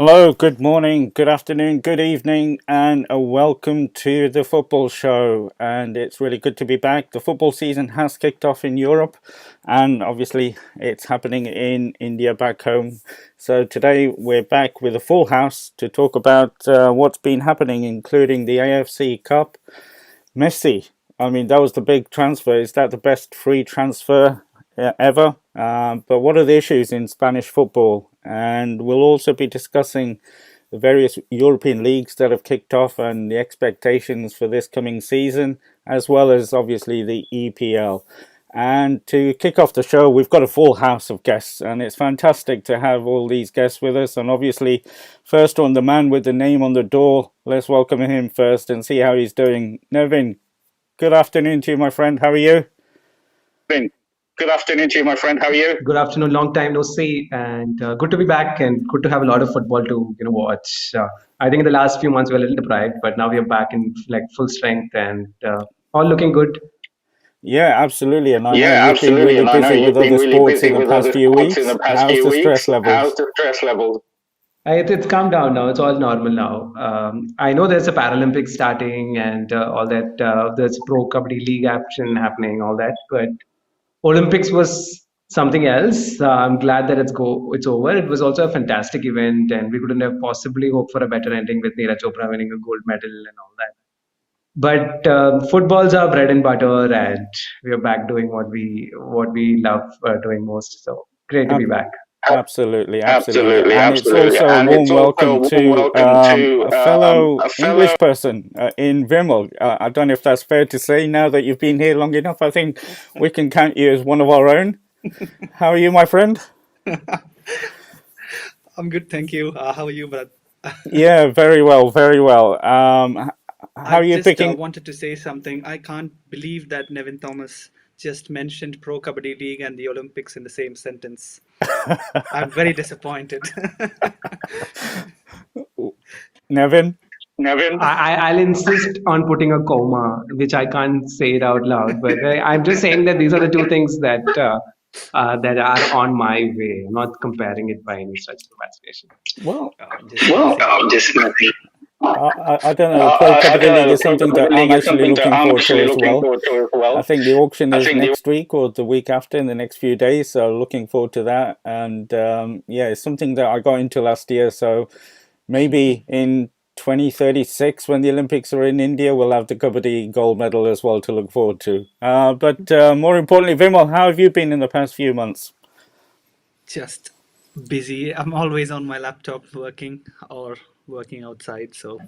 Hello, good morning, good afternoon, good evening, and a welcome to the football show. And it's really good to be back. The football season has kicked off in Europe, and obviously it's happening in India back home. So today we're back with a full house to talk about what's been happening, including the AFC Cup. Messi, I mean, that was the big transfer. Is that the best free transfer ever? But what are the issues in Spanish football? And we'll also be discussing the various European leagues that have kicked off and the expectations for this coming season, as well as obviously the EPL. And to kick off the show, we've got a full house of guests, and it's fantastic to have all these guests with us. And obviously, first on the man with the name on the door, let's welcome him first and see how he's doing. Nevin, good afternoon to you, my friend. How are you? Good afternoon to you, my friend. How are you? Good afternoon. Long time no see, and good to be back, and good to have a lot of football to watch. I think in the last few months we were a little deprived, but now we are back in like full strength and all looking good. Yeah, absolutely. And I know Yeah, you've been absolutely. really And I know busy with you've been other really sports busy in the with past other few sports in weeks. the past How's few the stress weeks. How's levels? the stress level? It's calmed down now. It's all normal now. I know there's a Paralympics starting and all that. There's Pro Kabaddi League action happening, all that. But Olympics was something else. I'm glad that it's over. It was also a fantastic event, and we couldn't have possibly hoped for a better ending with Neeraj Chopra winning a gold medal and all that. But football's our bread and butter, and we are back doing what we love doing most. So great to be Ab- back. Absolutely, absolutely. Absolutely, And it's absolutely. also a And warm it's also a welcome warm to welcome to a fellow a fellow. English person in Vimal. I don't know if that's fair to say now that you've been here long enough. I think we can count you as one of our own. How are you, my friend? I'm good, thank you. How are you, Brad? Yeah, very well, very well. How I are you just picking? wanted to say something. I can't believe that Nevin Thomas just mentioned Pro Kabaddi League and the Olympics in the same sentence. I'm very disappointed. Nevin? Nevin? I'll insist on putting a comma, which I can't say it out loud, but I'm just saying that these are the two things that are on my way. I'm not comparing it by any stretch of imagination. Well, Just Well, nothing. just nothing. I don't know. The Pro I Kabaddi don't League know. is The Pro something that Kabaddi I'm League is actually something that looking I'm forward to actually as looking well. forward to as I well. think the auction I is think the next week or the week after in the next few days. So looking forward to that. And yeah, it's something that I got into last year. So maybe in 2036, when the Olympics are in India, we'll have the Kabaddi gold medal as well to look forward to. But more importantly, Vimal, how have you been in the past few months? Just busy. I'm always on my laptop working or working outside, so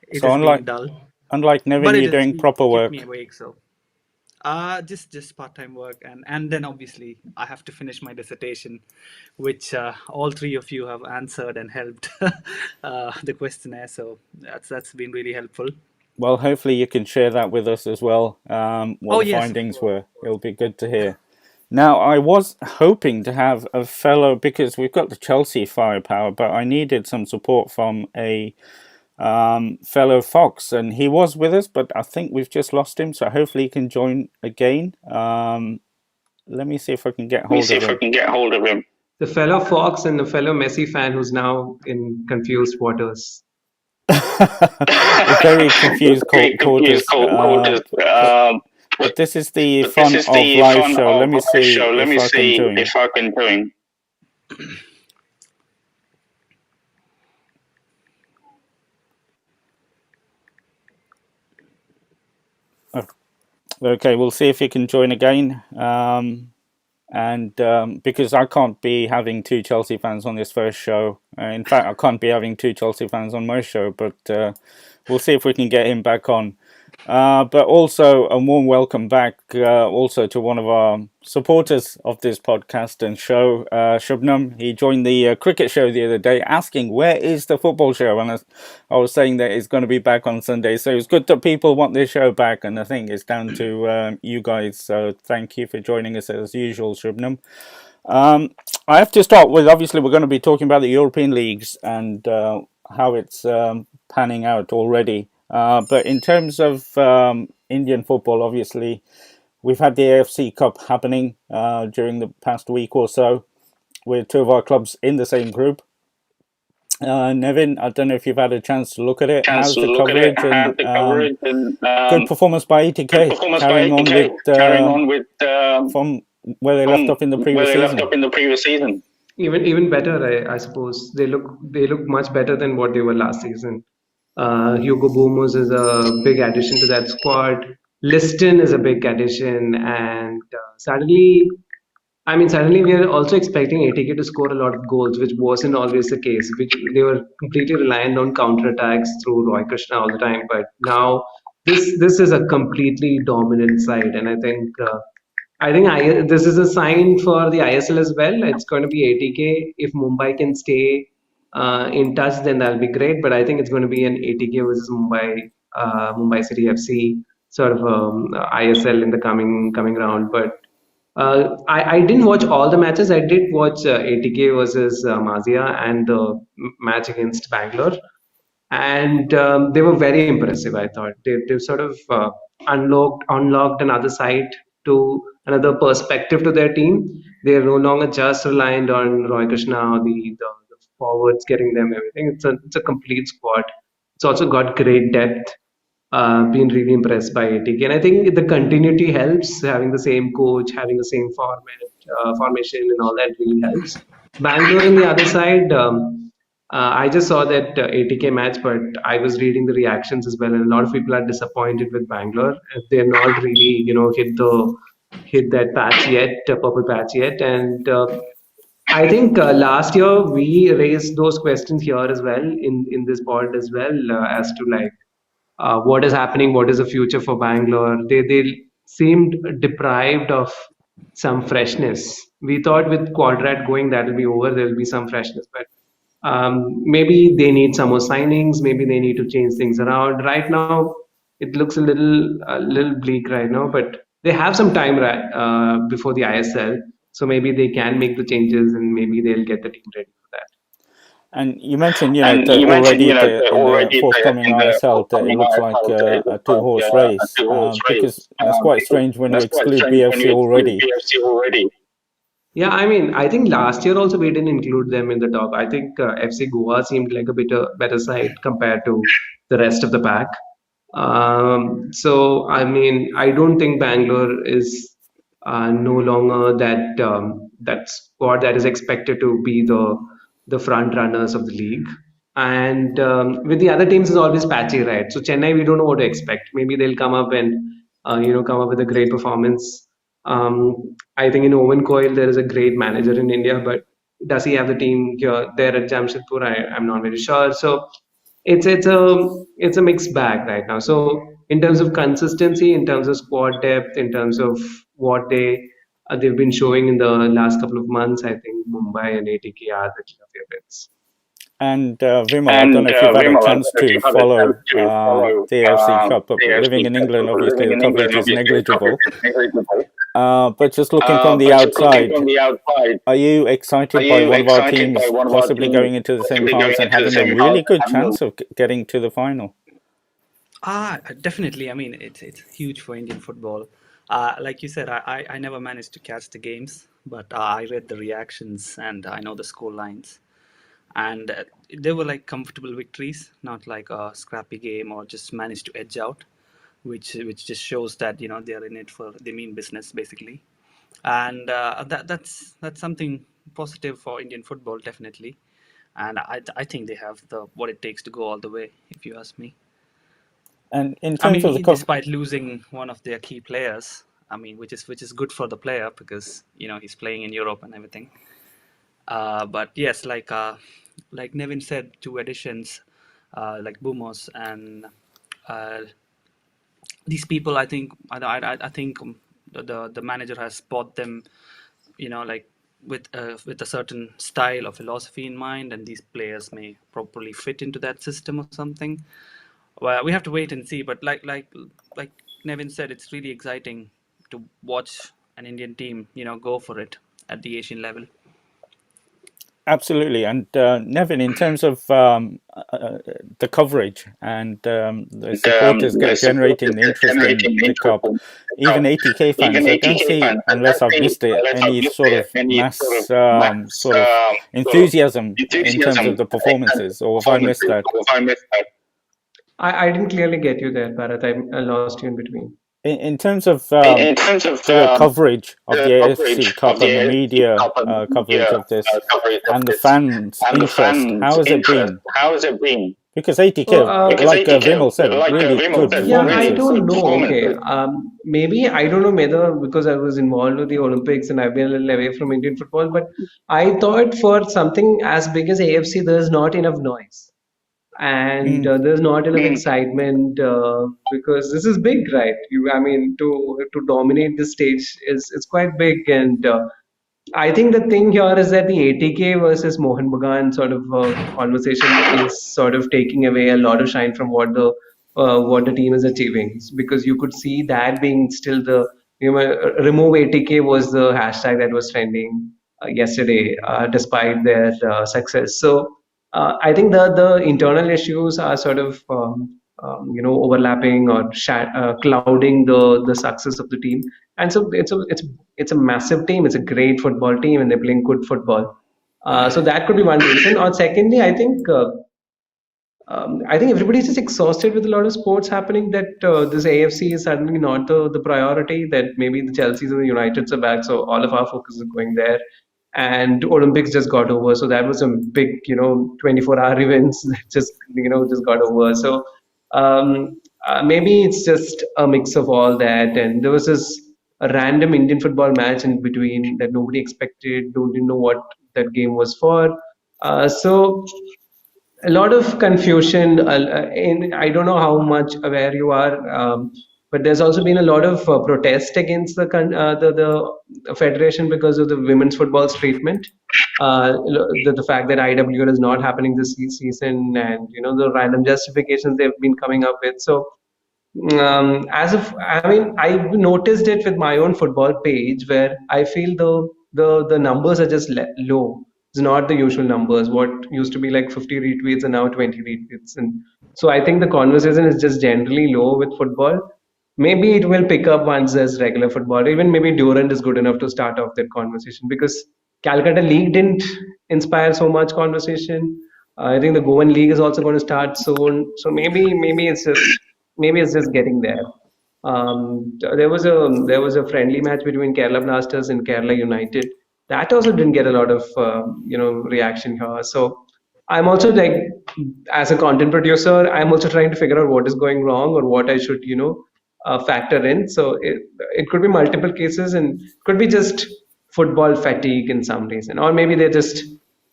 it So has been dull. unlike Nevin, But you're doing proper kept me work. awake, so just part-time work, and then obviously I have to finish my dissertation, which all three of you have answered and helped the questionnaire. So that's been really helpful. Well, hopefully you can share that with us as well, what Oh the yes, of findings course, were. of course. It'll be good to hear. Now, I was hoping to have a fellow, because we've got the Chelsea firepower, but I needed some support from a fellow Fox, and he was with us, but I think we've just lost him, so hopefully he can join again. Let me see if I can get Let me hold see of if I him. can get hold of him. The fellow Fox and the fellow Messi fan who's now in confused waters. Very confused Very confused quarters, quarters. but this is the But this fun is of the live fun show. Let of me live see show. Let if me I can see join. if I can join. Okay, we'll see if he can join again. And because I can't be having two Chelsea fans on this first show. In fact, I can't be having two Chelsea fans on my show, but we'll see if we can get him back on. But also a warm welcome back also to one of our supporters of this podcast and show, Shubnam. He joined the cricket show the other day asking, where is the football show? And I was saying that it's going to be back on Sunday. So it's good that people want this show back. And I think it's down to you guys. So thank you for joining us as usual, Shubnam. I have to start with, obviously, we're going to be talking about the European leagues and how it's panning out already. But in terms of Indian football, obviously, we've had the AFC Cup happening during the past week or so with two of our clubs in the same group. Nevin, I don't know if you've had a chance to look at it. Chance How's to the look at it. coverage? How's And the coverage? And good performance by good ETK, performance by carrying on with 80K, carrying on with from where they left from off in the where previous they left season. off in the previous season. Even better, I suppose. They look much better than what they were last season. Hugo Boumos is a big addition to that squad. Liston is a big addition, and suddenly we are also expecting ATK to score a lot of goals, which wasn't always the case. They were completely reliant on counterattacks through Roy Krishna all the time, but now this is a completely dominant side, and I think this is a sign for the ISL as well. It's going to be ATK. If Mumbai can stay in touch, then that'll be great. But I think it's going to be an ATK versus Mumbai City FC sort of ISL in the coming round. But I didn't watch all the matches. I did watch ATK versus Mazia and the match against Bangalore, and they were very impressive. I thought they sort of unlocked another side to another perspective to their team. They're no longer just reliant on Roy Krishna or the forwards getting them everything. It's a complete squad. It's also got great depth. Been really impressed by ATK, and I think the continuity helps. Having the same coach, having the same formation, and all that really helps. Bangalore on the other side, I just saw that ATK match, but I was reading the reactions as well, and a lot of people are disappointed with Bangalore. They're not really, hit that patch yet, purple patch yet, and I think last year we raised those questions here as well in this pod as well as to like what is happening, what is the future for Bangalore. They seemed deprived of some freshness. We thought with Quadrat going that will be over, there will be some freshness, but maybe they need some more signings. Maybe they need to change things around. Right now, it looks a little bleak right now, but they have some time before the ISL, so maybe they can make the changes and maybe they'll get the team ready for that. And you mentioned, And that you mentioned, already in the already forthcoming in the ISL, that it forthcoming looks like ISL, it a looks like two-horse a race, two-horse because race. it's quite Because strange when you that's quite exclude strange when BFC you exclude already. BFC already. Yeah, I think last year also we didn't include them in the top. I think FC Goa seemed like a bit better side compared to the rest of the pack. I don't think Bangalore is no longer that squad that is expected to be the front runners of the league. And with the other teams, is always patchy, right? So Chennai, we don't know what to expect. Maybe they'll come up and come up with a great performance. I think in Owen Coyle there is a great manager in India, but does he have the team here there at Jamshedpur? I'm not very sure. So it's a mixed bag right now. So in terms of consistency, in terms of squad depth, in terms of what they've been showing in the last couple of months, I think Mumbai and ATK are the clear favorites. And Vimal, I don't know And if you've had a Vimal, I don't chance know if to you've had a chance follow to follow the AFC Cup, but the living AFC in Cup. England, obviously Living the in England, coverage is obviously, the coverage negligible. is negligible. But just looking from the But just looking outside, from the outside, are you are excited by you one of our excited by teams one of our possibly teams going into the possibly going semi-finals and into the having a semi-finals really and good having a chance of getting to the final? Definitely. I mean, it's huge for Indian football. Like you said, I never managed to catch the games, but I read the reactions and I know the score lines. And they were like comfortable victories, not like a scrappy game or just managed to edge out, which just shows that they are in it for they mean business basically. And that's something positive for Indian football definitely. And I think they have the what it takes to go all the way, if you ask me. And in I terms of the mean, cup, despite losing one of their key players, I mean, which is good for the player because he's playing in Europe and everything. But yes, like Nevin said, two additions like Bumos and uh, these people. I think the manager has bought them, like with a certain style or philosophy in mind, and these players may properly fit into that system or something. Well, we have to wait and see. But like Nevin said, it's really exciting to watch an Indian team, go for it at the Asian level. Absolutely. And Nevin, in terms of the coverage and the supporters generating the interest in the cup, even 80K fans, I don't see, unless I've missed it, any sort of mass sort of enthusiasm in terms of the performances, or have I missed that? I didn't clearly get you there, Bharat. I lost you in between. In terms of the coverage of the AFC Cup and the media coverage of this and the fans' interest, how has it been? Because So, 80K, like Vimal said, really good yeah, I performances. don't know. Okay, maybe I don't know whether because I was involved with the Olympics and I've been a little away from Indian football, but I thought for something as big as AFC, there's not enough noise and Mm. there's not enough excitement because this is big, right? I mean, to dominate the stage is it's quite big, and I think the thing here is that the 80K versus Mohan Bagan sort of conversation is sort of taking away a lot of shine from what the team is achieving, because you could see that being still the remove 80K was the hashtag that was trending yesterday, despite their success. So I think the internal issues are sort of overlapping or clouding the success of the team, and so it's a massive team. It's a great football team, and they're playing good football. So that could be one reason. Or secondly, I think everybody's just exhausted with a lot of sports happening. That this AFC is suddenly not the priority. That maybe the Chelsea's and the Uniteds are back, so all of our focus is going there. And Olympics just got over, so that was a big, 24-hour events that just got over. So maybe it's just a mix of all that. And there was this a random Indian football match in between that nobody expected, didn't know what that game was for. So a lot of confusion in I don't know how much aware you are, but there's also been a lot of protest against the federation because of the women's football's treatment, the fact that IWL is not happening this season, and the random justifications they've been coming up with. So as of I mean, I've noticed it with my own football page where I feel the numbers are just low. It's not the usual numbers. What used to be like 50 retweets and now 20 retweets, and so I think the conversation is just generally low with football. Maybe it will pick up once there's regular football. Even maybe Durand is good enough to start off that conversation, because Calcutta League didn't inspire so much conversation. I think the Goan League is also going to start soon. So maybe it's just getting there. There was a friendly match between Kerala Blasters and Kerala United. That also didn't get a lot of reaction here. So I'm also like, as a content producer, I'm also trying to figure out what is going wrong or what I should factor in. So it could be multiple cases, and could be just football fatigue in some reason, or maybe they're just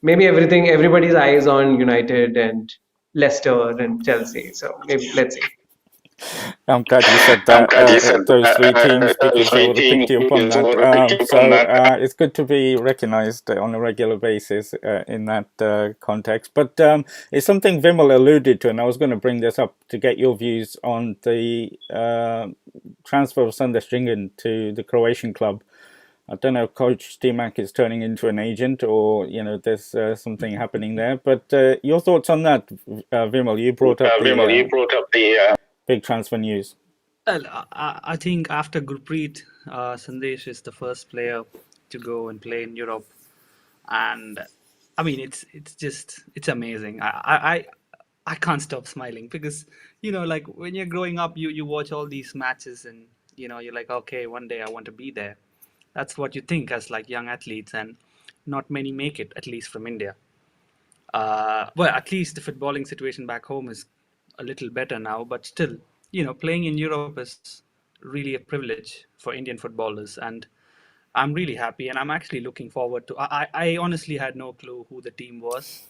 maybe everybody's eyes on United and Leicester and Chelsea. So maybe let's see. I'm glad you said that, those three teams, because I would have picked you up on that. It's good to be recognised on a regular basis in that context. But it's something Vimal alluded to, and I was going to bring this up to get your views on the transfer of Sander Stringen to the Croatian club. I don't know if Coach Stimac is turning into an agent, or there's something happening there. But your thoughts on that, Vimal? You brought up the big transfer news. Well, I think after Gurpreet, Sandesh is the first player to go and play in Europe, and I mean it's amazing. I can't stop smiling because like when you're growing up, you watch all these matches and you're like, okay, one day I want to be there. That's what you think as like young athletes, and not many make it, at least from India. Well, at least the footballing situation back home is a little better now, but still, playing in Europe is really a privilege for Indian footballers, and I'm really happy, and I'm actually looking forward to. I honestly had no clue who the team was.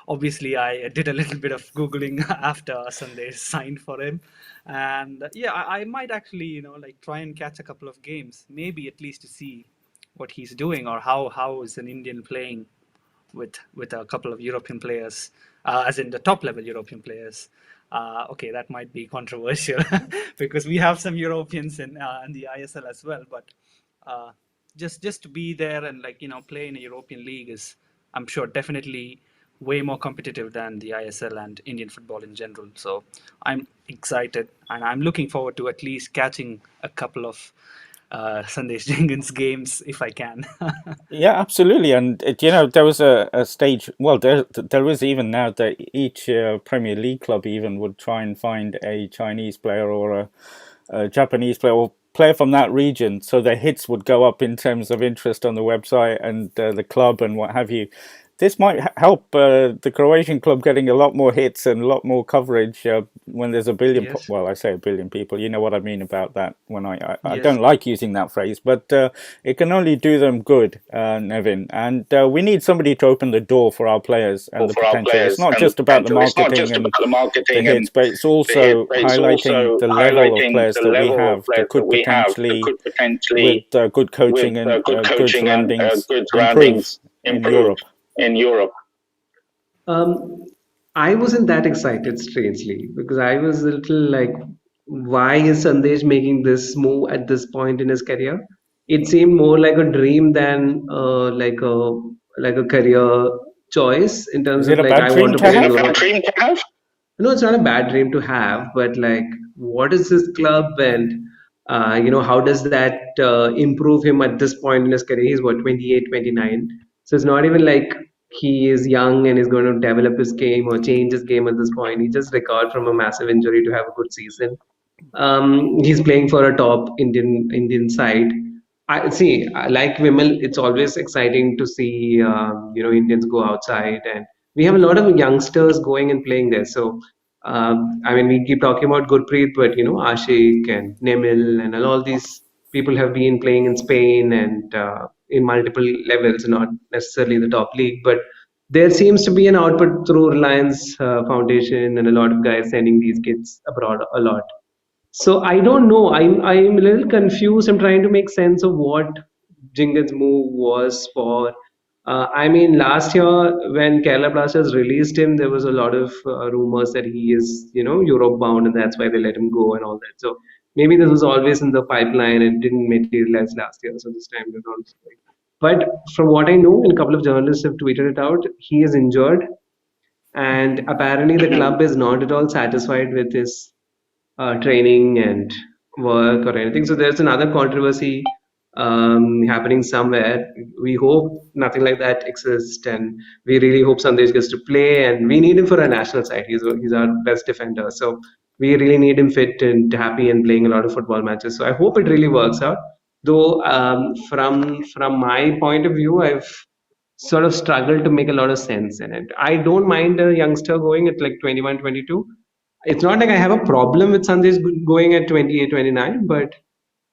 Obviously, I did a little bit of googling after Sunday signed for him, and yeah, I might actually like try and catch a couple of games, maybe at least to see what he's doing, or how is an Indian playing with a couple of European players, as in the top level European players. Okay, that might be controversial because we have some Europeans in the ISL as well. But just to be there and play in a European league is I'm sure definitely way more competitive than the ISL and Indian football in general. So I'm excited and I'm looking forward to at least catching a couple of Sandesh Jenkins games if I can. Yeah, absolutely. And there was a stage. Well, there is even now that each Premier League club even would try and find a Chinese player or a Japanese player or player from that region, so their hits would go up in terms of interest on the website and the club and what have you. This might help the Croatian club getting a lot more hits and a lot more coverage when there's a billion. Yes. Well, I say a billion people. You know what I mean about that. When I Yes. don't like using that phrase, but it can only do them good, Nevin. And we need somebody to open the door for our players and the potential. It's not just about the marketing and the hits, but it's also highlighting the level of players that we have that could potentially, with good coaching and good surroundings, improve in Europe. Um, I wasn't that excited, strangely, because I was a little like, why is Sandesh making this move at this point in his career? It seemed more like a dream than like a career choice in terms Is of it a like bad I want dream to to play in have? Europe. No, it's not a bad dream to have, but like, what is his club and how does that improve him at this point in his career? He's what, 28, 29. So it's not even like he is young and is going to develop his game or change his game at this point. He just recovered from a massive injury to have a good season. He's playing for a top Indian side. I see, like Vimal, it's always exciting to see Indians go outside, and we have a lot of youngsters going and playing there. So I mean, we keep talking about Gurpreet, but Ashik and Nemil and all these people have been playing in Spain and in multiple levels, not necessarily the top league, but there seems to be an output through Reliance Foundation and a lot of guys sending these kids abroad a lot. So I don't know. I'm a little confused. I'm trying to make sense of what Jingin's move was for. I mean, last year when Kerala Blasters released him, there was a lot of rumors that he is, Europe bound, and that's why they let him go and all that. So maybe this was always in the pipeline and didn't materialize last year. So this time they're not going. But from what I know, and a couple of journalists have tweeted it out, he is injured, and apparently the club is not at all satisfied with his training and work or anything. So there's another controversy happening somewhere. We hope nothing like that exists, and we really hope Sandesh gets to play. And we need him for our national side. He's our best defender. So we really need him fit and happy and playing a lot of football matches. So I hope it really works out. Though from my point of view, I've sort of struggled to make a lot of sense in it. I don't mind a youngster going at like 21, 22. It's not like I have a problem with Sandesh going at 28, 29, but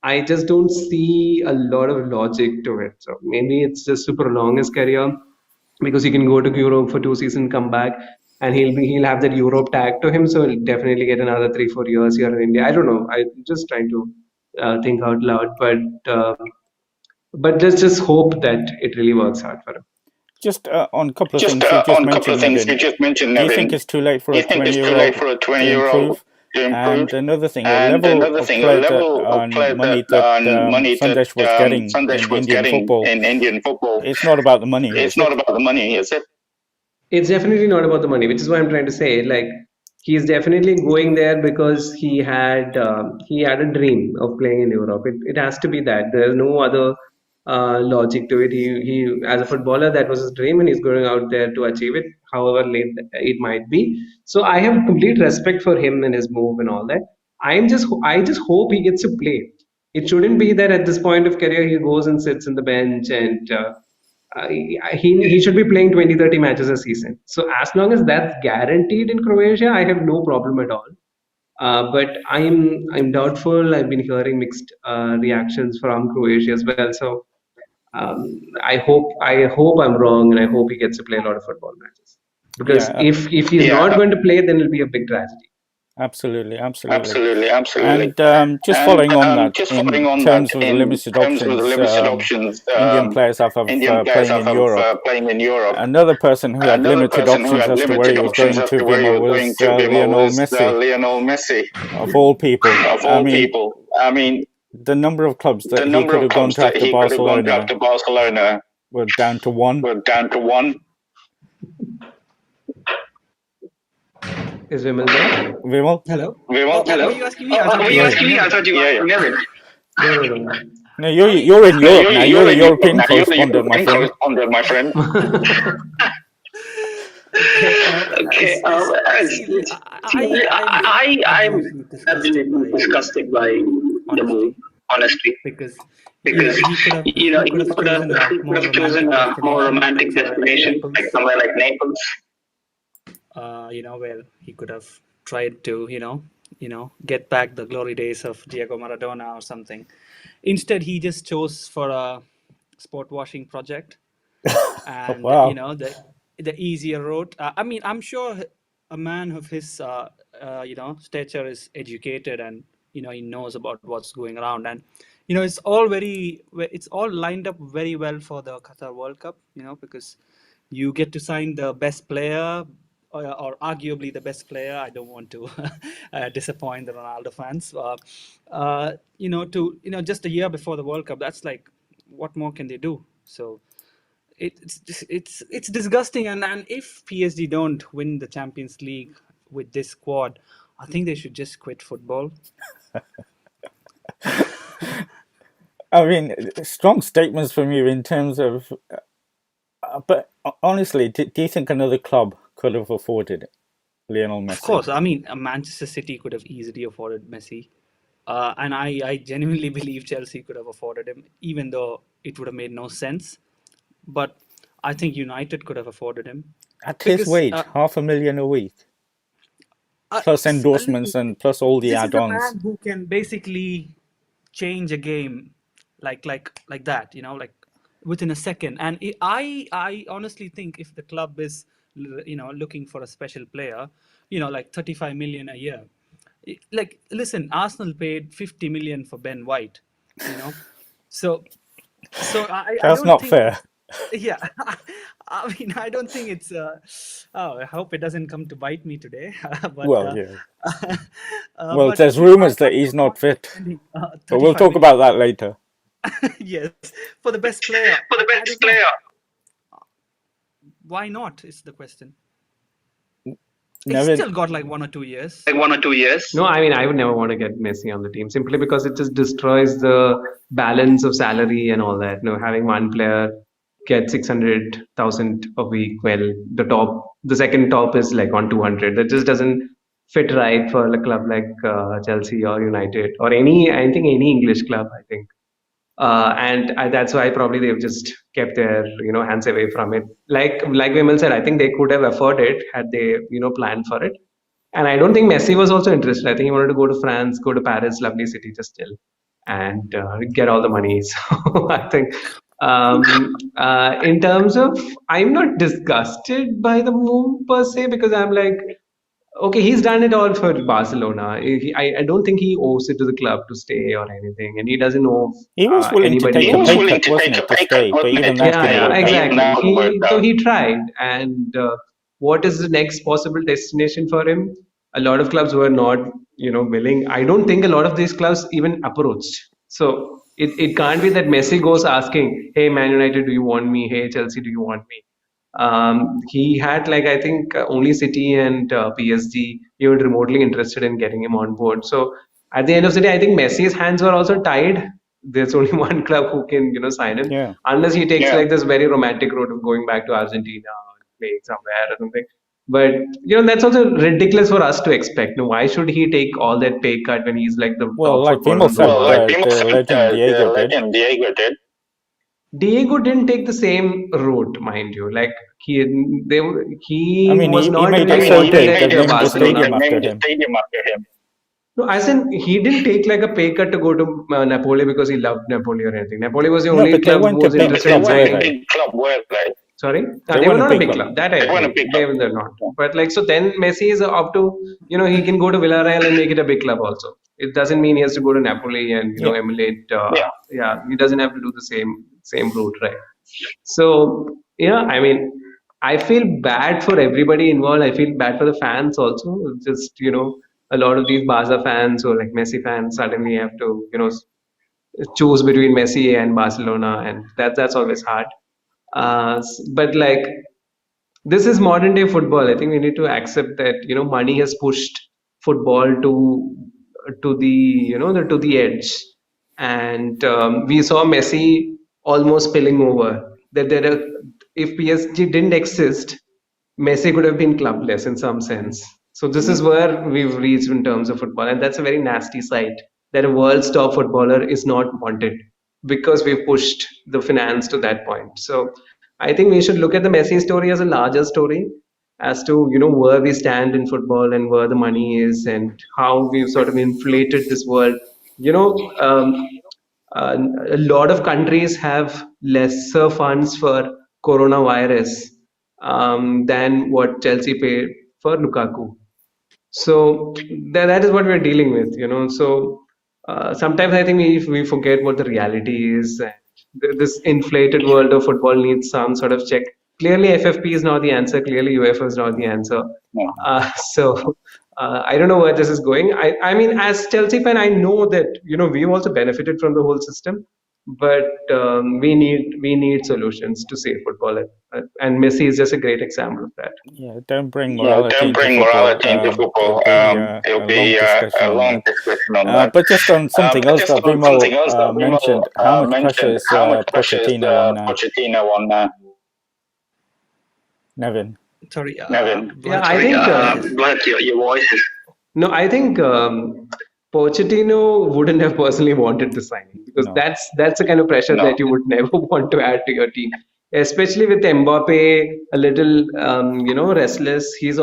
I just don't see a lot of logic to it. So maybe it's just to prolong his career because he can go to Europe for 2 seasons, come back, and he'll have that Europe tag to him. So he'll definitely get another 3, 4 years here in India. I don't know. I'm just trying to think out loud, but just hope that it really works out for him. Just on a couple of things you just mentioned, Nevin. Do you think it's too late for a 20-year-old to improve? And another thing, the level of play and money that Sandesh was getting in Indian football, it's not about the money, is it? It's definitely not about the money, which is why I'm trying to say, like, he's definitely going there because he had a dream of playing in Europe. It has to be that. There's no other logic to it. He as a footballer, that was his dream, and he's going out there to achieve it, however late it might be. So I have complete respect for him and his move and all that. I just hope he gets to play. It shouldn't be that at this point of career he goes and sits in the bench and he should be playing 20, 30 matches a season. So as long as that's guaranteed in Croatia, I have no problem at all. But I'm doubtful. I've been hearing mixed reactions from Croatia as well. So I hope I'm wrong, and I hope he gets to play a lot of football matches. Because Yeah, if he's not going to play, then it'll be a big tragedy. absolutely. And just following on that, in terms of the limited options, Indian players have playing in Europe. Another person who had limited options as to where he was going to, Vimal, was Lionel Messi, of all people. I mean, the number of clubs that he could have gone to after Barcelona were down to one. Is Vimal there? Vimal? Hello. Vimal, Were hello. you asking me? I thought Were you you were asking asking me? I Nevin. thought you were asking Nevin. No, no, no. No, you're I you're in No, Europe now. you're You're a in Europe European now. You're the correspondent, my European friend. correspondent, my friend. okay. Okay. See, I'm absolutely disgusted absolutely by disgusted by the move, honestly, honestly, because because he could have chosen a he could more have chosen romantic a more destination like romantic somewhere like destination, like Naples. somewhere like Naples. Where he could have tried to, get back the glory days of Diego Maradona or something. Instead, he just chose for a sport washing project, and Wow. the easier road. I mean, I'm sure a man of his stature is educated, and he knows about what's going around, and it's all lined up very well for the Qatar World Cup. Because you get to sign the best player, or arguably the best player. I don't want to disappoint the Ronaldo fans. Just a year before the World Cup, that's like, what more can they do? So it's disgusting, and if PSG don't win the Champions League with this squad, I think they should just quit football. I mean, strong statements from you in terms of. But honestly, do you think another club could have afforded Lionel Of Messi? course, I mean, Manchester City could have easily afforded Messi, and I genuinely believe Chelsea could have afforded him, even though it would have made no sense. But I think United could have afforded him At his because wage, 500,000 a week, plus listen, endorsements and plus all the this is a add-ons. man who can basically change a game like that, like within a second. And I honestly think if the club is looking for a special player, like 35 million a year, like, listen, Arsenal paid 50 million for Ben White, so I That's don't not think fair. yeah. I mean, I don't think it's I hope it doesn't come to bite me today. but Well, yeah. Well, but there's I rumors that he's don't not want to be fit, spending but we'll 35 talk million about that later. yes, for the best player. For the I best don't know. player. Why not is the question. He's Nevin, still got like 1 or 2 years. Like 1 or 2 years. No, I mean, I would never want to get Messi on the team simply because it just destroys the balance of salary and all that. Having one player get 600,000 a week, well, the second top is like on 200. That just doesn't fit right for a club like Chelsea or United or I think any English club, I think. That's why probably they've just kept their hands away from it. Like Vimal said, I think they could have afforded it had they planned for it. And I don't think Messi was also interested. I think he wanted to go to France, go to Paris, lovely city, just chill and get all the money. So I think in terms of, I'm not disgusted by the move per se because I'm like, okay, he's done it all for Barcelona. I don't think he owes it to the club to stay or anything, and he doesn't owe he was willing to anybody take He a was pay anything. willing cut, to wasn't take a it, to pay cut, stay? But wasn't even it? that Yeah, didn't yeah, work But out. even exactly. that couldn't work So out. he tried, and what is the next possible destination for him? A lot of clubs were not, willing. I don't think a lot of these clubs even approached. So it can't be that Messi goes asking, "Hey, Man United, do you want me? Hey, Chelsea, do you want me?" He had like I think only City and PSG even remotely interested in getting him on board. So at the end of the day, I think Messi's hands were also tied. There's only one club who can sign him Yeah. unless he takes like this very romantic route of going back to Argentina or playing somewhere or something. But that's also ridiculous for us to expect. No, why should he take all that pay cut when he's like the Well, top like footballer Vimal in the said, Well, like world? Timo the said, legend Diego the did. legend Diego did. Diego didn't take the same route, mind you. Like he, they, I he mean, was he not made really it so wanted big. at They've Made it named the so big Barcelona. stadium and after named the him. stadium after him. No, as in he didn't take like a pay cut to go to Napoli because he loved Napoli or anything. Napoli was the No, only but they club who weren't a was No, big but interested they in club, weren't were a signing. they? big club, were they? Sorry, They they were weren't a not a big big club. club. That I They weren't a agree. big They club. were not. But like so, then Messi is up to he can go to Villarreal and make it a big club also. It doesn't mean he has to go to Napoli and Yeah. emulate. Yeah. Yeah, he doesn't have to do the same route, right? So yeah, I mean, I feel bad for everybody involved. I feel bad for the fans also. Just a lot of these Barca fans or like Messi fans suddenly have to choose between Messi and Barcelona, and that's always hard. But like this is modern day football. I think we need to accept that, money has pushed football to the, to the edge. And we saw Messi almost spilling over. That there are, if PSG didn't exist, Messi could have been clubless in some sense. So this is where we've reached in terms of football, and that's a very nasty sight that a world's top footballer is not wanted because we've pushed the finance to that point. So I think we should look at the Messi story as a larger story as to where we stand in football and where the money is and how we've sort of inflated this world. You know, um, a lot of countries have lesser funds for coronavirus than what Chelsea paid for Lukaku. So that is what we're dealing with, So sometimes I think we forget what the reality is. And this inflated world of football needs some sort of check. Clearly, FFP is not the answer. Clearly, UEFA is not the answer. No. So I don't know where this is going. I mean, as Chelsea fan, I know that we've also benefited from the whole system, but we need solutions to save football, and Messi is just a great example of that. Yeah, don't bring Yeah, morality don't into bring football. morality into There'll football. be There'll a long be discussion a on long that. discussion on that. But just on something But else just that on something Vimal else that Vimal mentioned, how much pressure mentioned, is how much pressure is Pochettino on Pochettino on Nevin? Sorry, Nevin? Yeah, but I your think. voice is. But your voice is No, I think Pochettino wouldn't have personally wanted the signing because No. that's the kind of pressure no. that you would never want to add to your team, especially with Mbappe a little restless. He's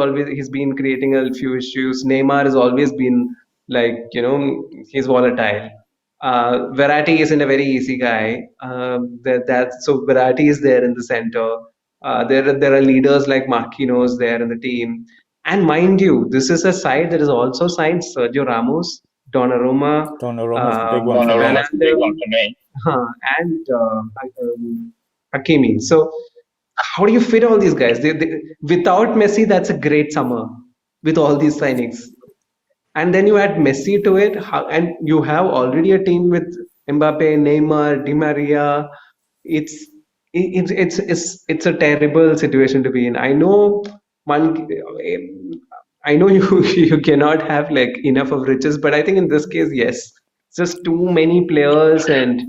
been creating a few issues. Neymar has always been like he's volatile. Verratti isn't a very easy guy. So Verratti is there in the center. There are leaders like Marquinhos there in the team. And mind you, this is a side that has also signed Sergio Ramos, Donnarumma, Donnarumma's the big one for me. Donnarumma's a big one Wijnaldum, for me. and Hakimi. So how do you fit all these guys? Without Messi, that's a great summer with all these signings. And then you add Messi to it, and you have already a team with Mbappe, Neymar, Di Maria. It's it's a terrible situation to be in. One, I know you you cannot have like enough of riches, but I think in this case, yes, it's just too many players and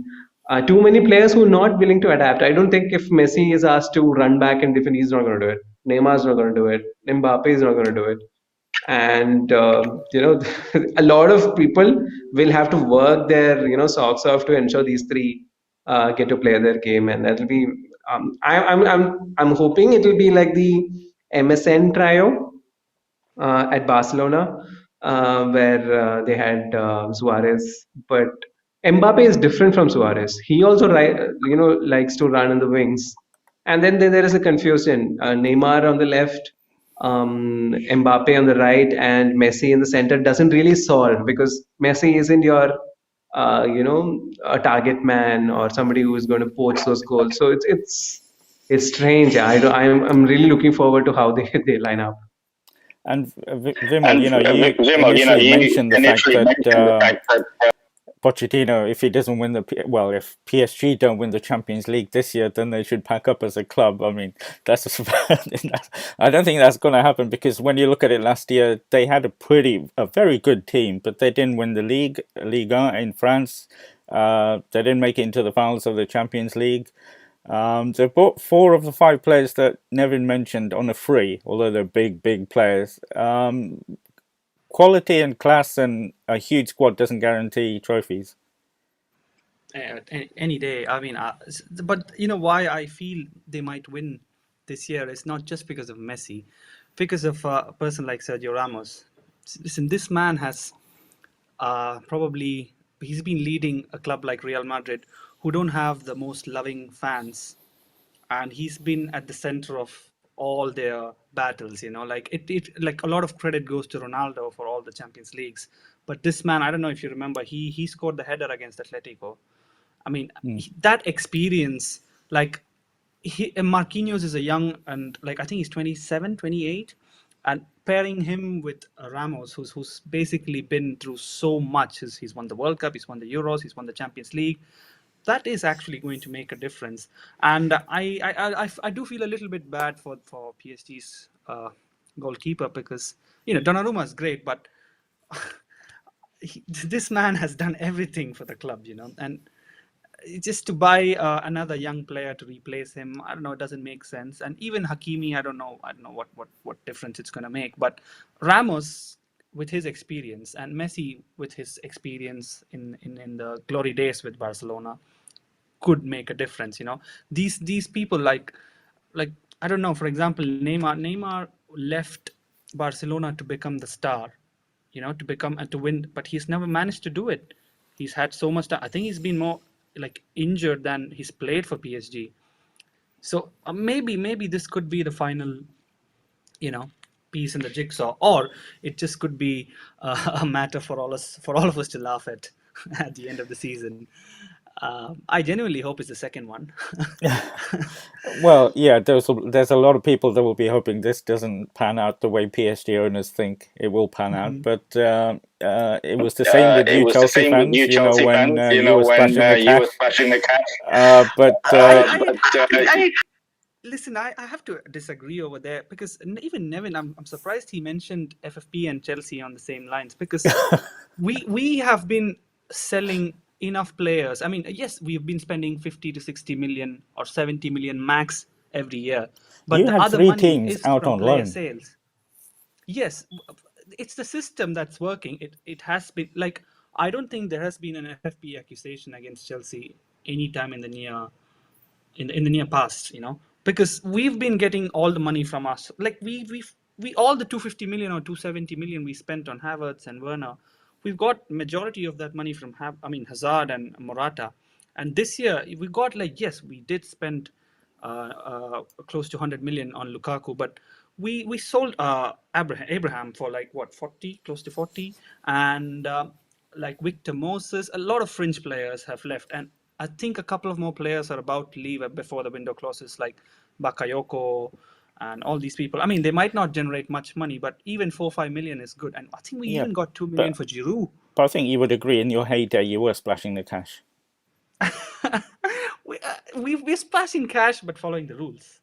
too many players who are not willing to adapt. I don't think if Messi is asked to run back and defend, he's not going to do it. Neymar is not going to do it. Mbappe is not going to do it, and a lot of people will have to work their socks off to ensure these three get to play their game, and that'll be I'm hoping it'll be like the MSN trio at Barcelona, where they had Suarez. But Mbappe is different from Suarez. He also, likes to run in the wings. And then there is a confusion. Neymar on the left, Mbappe on the right, and Messi in the center doesn't really solve because Messi isn't your, a target man or somebody who is going to poach those goals. So it's strange. I'm really looking forward to how they they line up. And Vimal, And you Vimal, initially you mentioned the fact initially that mentioned the fact that Pochettino, if he doesn't win if PSG don't win the Champions League this year, then they should pack up as a club. I mean, that's just, I don't think that's going to happen because when you look at it last year, they had a very good team, but they didn't win the Liga in France. They didn't make it into the finals of the Champions League. They bought 4 of the 5 players that Nevin mentioned on a free, although they're big players. Quality and class and a huge squad doesn't guarantee trophies. Any day. I mean, but you know why I feel they might win this year is not just because of Messi, because of a person like Sergio Ramos. Listen, this man has probably he's been leading a club like Real Madrid, who don't have the most loving fans, and he's been at the center of all their battles. Like like a lot of credit goes to Ronaldo for all the Champions Leagues, but this man, I don't know if you remember, he scored the header against Atletico. I mean, that experience, like Marquinhos is a young, and like I think he's 27, 28, and pairing him with Ramos, who's basically been through so much. He's won the World Cup, he's won the Euros, he's won the Champions League. that is actually going to make a difference. And I do feel a little bit bad for PSG's goalkeeper, because Donnarumma is great, but this man has done everything for the club, and just to buy another young player to replace him, I don't know, it doesn't make sense. And even Hakimi, I don't know what difference it's going to make. But Ramos, with his experience, and Messi with his experience in the glory days with Barcelona, could make a difference. These people, like I don't know, for example, Neymar left Barcelona to become the star, to become and to win, but he's never managed to do it. He's had so much time. I think he's been more like injured than he's played for PSG. So maybe this could be the final, piece in the jigsaw, or it just could be a matter for all of us to laugh at at the end of the season. I genuinely hope it's the second one. Well, yeah, there's a lot of people that will be hoping this doesn't pan out the way PSG owners think it will pan out. But it was the same with you Chelsea fans, when you were splashing the cash. But listen, I have to disagree over there, because even Nevin, I'm surprised he mentioned FFP and Chelsea on the same lines, because we have been selling enough players. I mean, yes, we've been spending 50 to 60 million or 70 million max every year, but you the had other 3 money teams is out from on player loan. sales. Yes, it's the system that's working. It has been like, I don't think there has been an FFP accusation against Chelsea anytime in the near past, because we've been getting all the money from us. Like we all the 250 million or 270 million we spent on Havertz and Werner, we've got majority of that money from Hazard and Morata. And this year we got, like, yes, we did spend close to 100 million on Lukaku, but we sold Abraham for like what, 40, close to 40, and like Victor Moses. A lot of fringe players have left, and I think a couple of more players are about to leave before the window closes, like Bakayoko and all these people. I mean, they might not generate much money, but even 4-5 million is good. And I think we even got 2 million for Giroud. But I think you would agree, in your heyday, you were splashing the cash. We're splashing cash, but following the rules.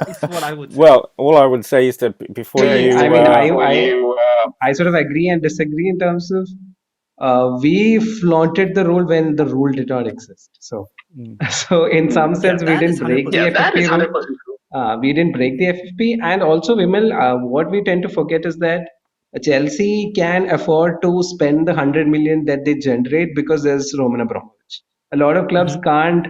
Is what I would say. Well, all I would say is that before you... I mean, I sort of agree and disagree in terms of we flaunted the rule when the rule did not exist. So in some sense, we didn't break the FFP rule. We didn't break the FFP. And also, Vimal, what we tend to forget is that Chelsea can afford to spend the 100 million that they generate because there's Roman Abramovich. A lot of clubs can't,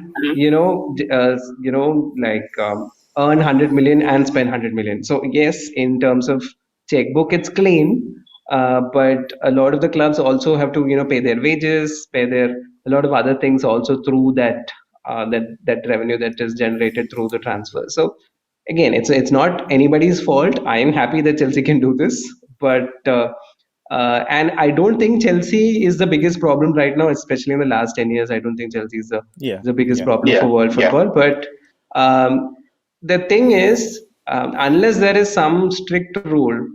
earn 100 million and spend 100 million. So yes, in terms of checkbook, it's clean. But a lot of the clubs also have to, pay their wages, a lot of other things also through that revenue that is generated through the transfer. So again, it's not anybody's fault. I am happy that Chelsea can do this, but and I don't think Chelsea is the biggest problem right now, especially in the last 10 years. I don't think Chelsea is the biggest problem for world football. But the thing is, unless there is some strict rule,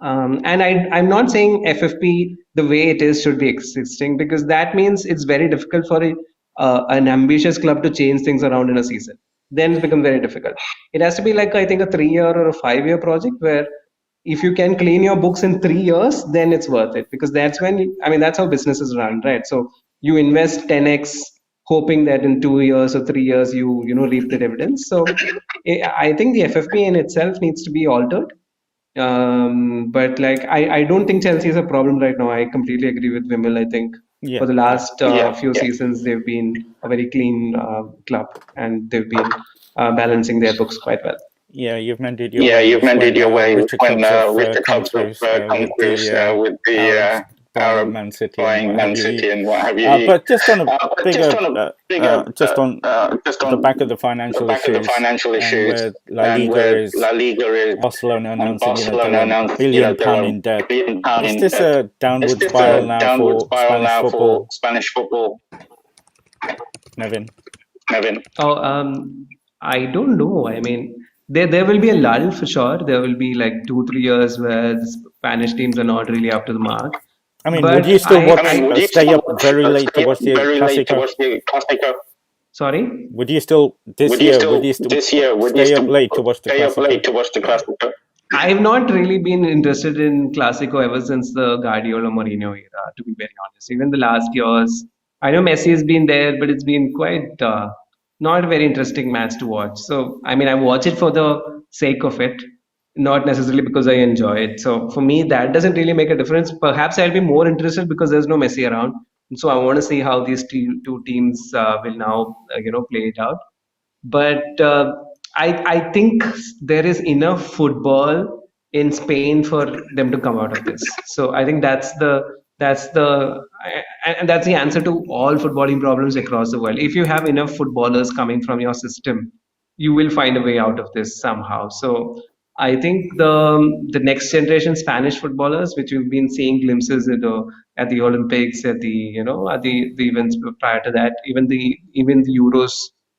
and I'm not saying FFP the way it is should be existing, because that means it's very difficult for an ambitious club to change things around in a season. Then it's become very difficult. It has to be like, I think, a 3-year or a 5-year project where if you can clean your books in 3 years, then it's worth it, because that's when, that's how businesses run, right? So you invest 10x hoping that in 2 years or 3 years you reap the dividends. So I think the FFP in itself needs to be altered. But like I don't think Chelsea is a problem right now. I completely agree with Vimal. I think for the last few seasons they've been a very clean club, and they've been balancing their books quite well. Yeah, you've mended your way when richer clubs have come through with the Arab Man City and what have you. But just on a bigger, just on the back of the financial issues, and where La Liga is Barcelona announcing £1 billion in debt. Is this a downward spiral now for Spanish football? Nevin? Oh, I don't know. I mean, there will be a lull for sure. There will be like 2-3 years where the Spanish teams are not really up to the mark. I mean, would you still stay up very late to watch the Clásico? Sorry? Would you still Would you still stay up late to watch the stay up late Classico? to watch the Classico? I've not really been interested in Classico ever since the Guardiola Mourinho era, to be very honest. Even the last years, I know Messi has been there, but it's been quite not a very interesting match to watch. So, I mean, I watch it for the sake of it, not necessarily because I enjoy it. So, for me, that doesn't really make a difference. Perhaps I'll be more interested because there's no Messi around. And so, I want to see how these two teams will now, play it out. But I think there is enough football in Spain for them to come out of this. So I think and that's the answer to all footballing problems across the world. If you have enough footballers coming from your system, you will find a way out of this somehow. So I think the next generation Spanish footballers, which we've been seeing glimpses at the Olympics, at the events prior to that, even the Euros,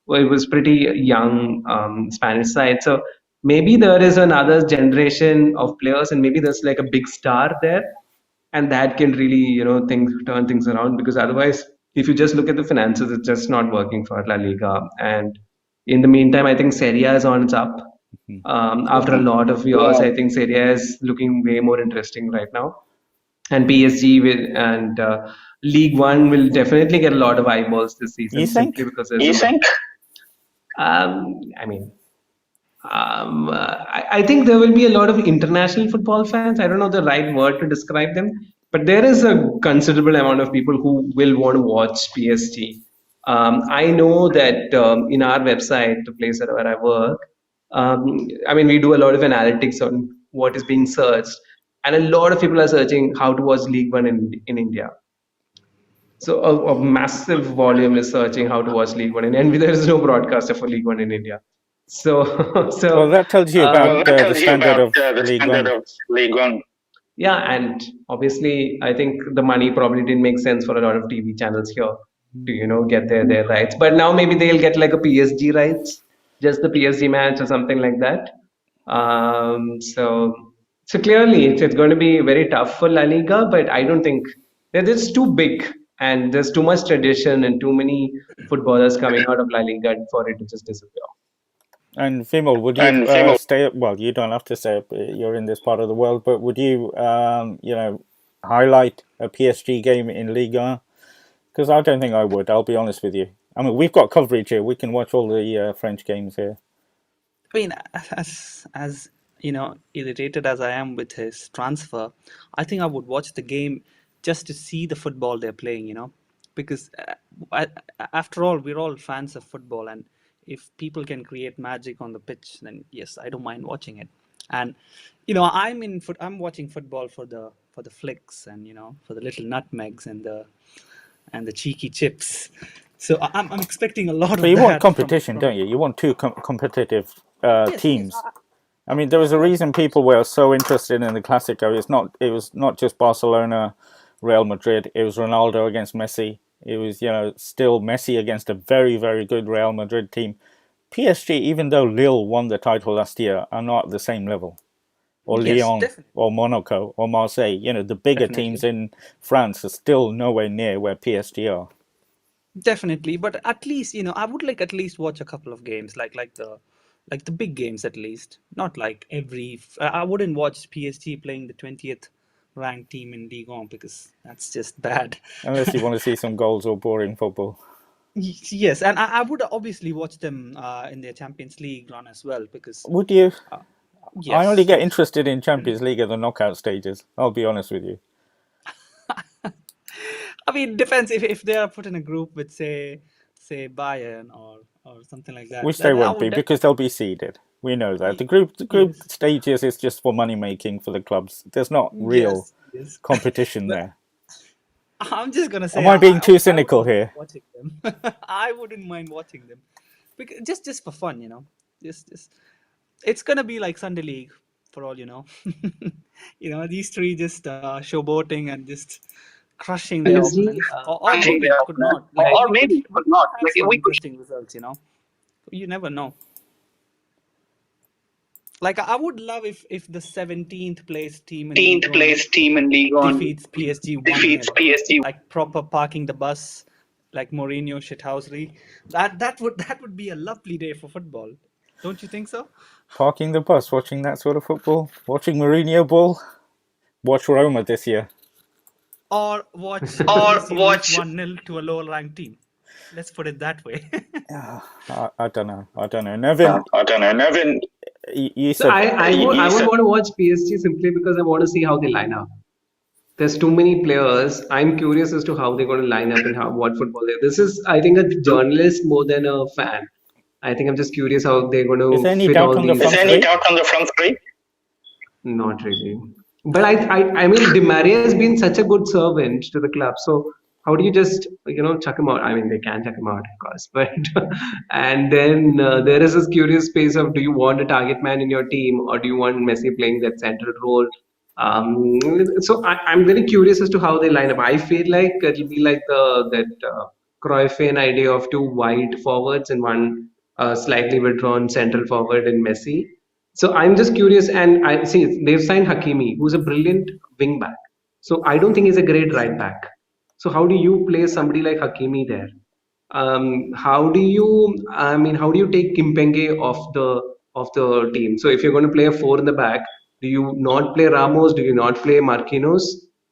well, it was pretty young Spanish side. So maybe there is another generation of players, and maybe there's like a big star there, and that can really turn things around. Because otherwise, if you just look at the finances, it's just not working for La Liga. And in the meantime, I think Serie A is on its up. After a lot of years, I think Serie A is looking way more interesting right now. And PSG and League One will definitely get a lot of eyeballs this season, You think? simply because You think? I mean, I think there will be a lot of international football fans. I don't know the right word to describe them, but there is a considerable amount of people who will want to watch PSG. I know that in our website, the place where I work, I mean, we do a lot of analytics on what is being searched, and a lot of people are searching how to watch League One in India. So a massive volume is searching how to watch League One, and there is no broadcaster for League One in India. So, Well, that tells you about the tells you standard about of the League standard One. of League One. yeah, and obviously, I think the money probably didn't make sense for a lot of TV channels here to get their rights. But now maybe they'll get like a PSG rights, just the PSG match or something like that. So clearly, it's going to be very tough for La Liga, but I don't think that it's too big and there's too much tradition and too many footballers coming out of La Liga for it to just disappear. And Vimal, would you And Vimal, stay up? Well, you don't have to stay up. You're in this part of the world, but would you, highlight a PSG game in Liga? Because I don't think I would. I'll be honest with you. I mean, we've got coverage here. We can watch all the French games here. I mean, as irritated as I am with his transfer, I think I would watch the game just to see the football they're playing. Because I, after all, we're all fans of football, and if people can create magic on the pitch, then yes, I don't mind watching it. And I'm watching football for the flicks and for the little nutmegs and the cheeky chips. So I'm expecting a lot But of you want that competition, don't you? You want two competitive Yes, teams. yes, I mean, there was a reason people were so interested in the Classico. It was not just Barcelona, Real Madrid. It was Ronaldo against Messi. It was, still Messi against a very, very good Real Madrid team. PSG, even though Lille won the title last year, are not at the same level. Or yes, Lyon, definitely, or Monaco, or Marseille. The bigger teams definitely. in France are still nowhere near where PSG are. Definitely, but at least I would like at least watch a couple of games, like the big games at least. Not like I wouldn't watch PSG playing the 20th ranked team in Ligue 1 because that's just bad. Unless you want to see some goals or boring football. Yes, and I would obviously watch them in their Champions League run as well because Would you? I only yes, get yes. interested in Champions League at the knockout stages. I'll be honest with you. I mean, depends if they are put in a group with say Bayern or something like that. Which they Then I won't be would because they'll be seeded. We know that. The group yes, stages is just for money making for the clubs. There's not real yes. competition But there. I'm just gonna say Am I being too I cynical wouldn't mind here? watching them. I wouldn't mind watching them, because just for fun, Just it's gonna be like Sunday League for all you know. These three just showboating and just crushing their opponents, or Crashing maybe their it could opponent. not. Like Or maybe it we could could not. have Like some we could interesting results. You never know. Like I would love if the 17th place team in 15th League On place team in League On defeats PSG defeats 1-0, PSG. like proper parking the bus, like Mourinho shithousery. That would be a lovely day for football. Don't you think so? Parking the bus, watching that sort of football, watching Mourinho ball, watch Roma this year. Or watch Or PSG lose watch. 1-0 to a lower ranked team. Let's put it that way. I don't know. Nevin, I don't know. Nevin, you So said I would want to watch PSG simply because I want to see how they line up. There's too many players. I'm curious as to how they're going to line up and what football they. This is, I think, a journalist more than a fan. I think I'm just curious how they're going is to there any fit doubt all on the these. is front there any three? doubt on the front three? Not really. But I mean, Di Maria has been such a good servant to the club. So how do you just, chuck him out? I mean, they can chuck him out, of course. But and then there is this curious space of, do you want a target man in your team, or do you want Messi playing that central role? So I'm very curious as to how they line up. I feel like it'll be like that Cruyffian idea of two wide forwards and one slightly withdrawn central forward in Messi. So I'm just curious, and I see they've signed Hakimi, who's a brilliant wing back. So I don't think he's a great right back. So how do you play somebody like Hakimi there? How do you take Kimpenge off the team? So if you're going to play a four in the back, do you not play Ramos? Do you not play Marquinhos?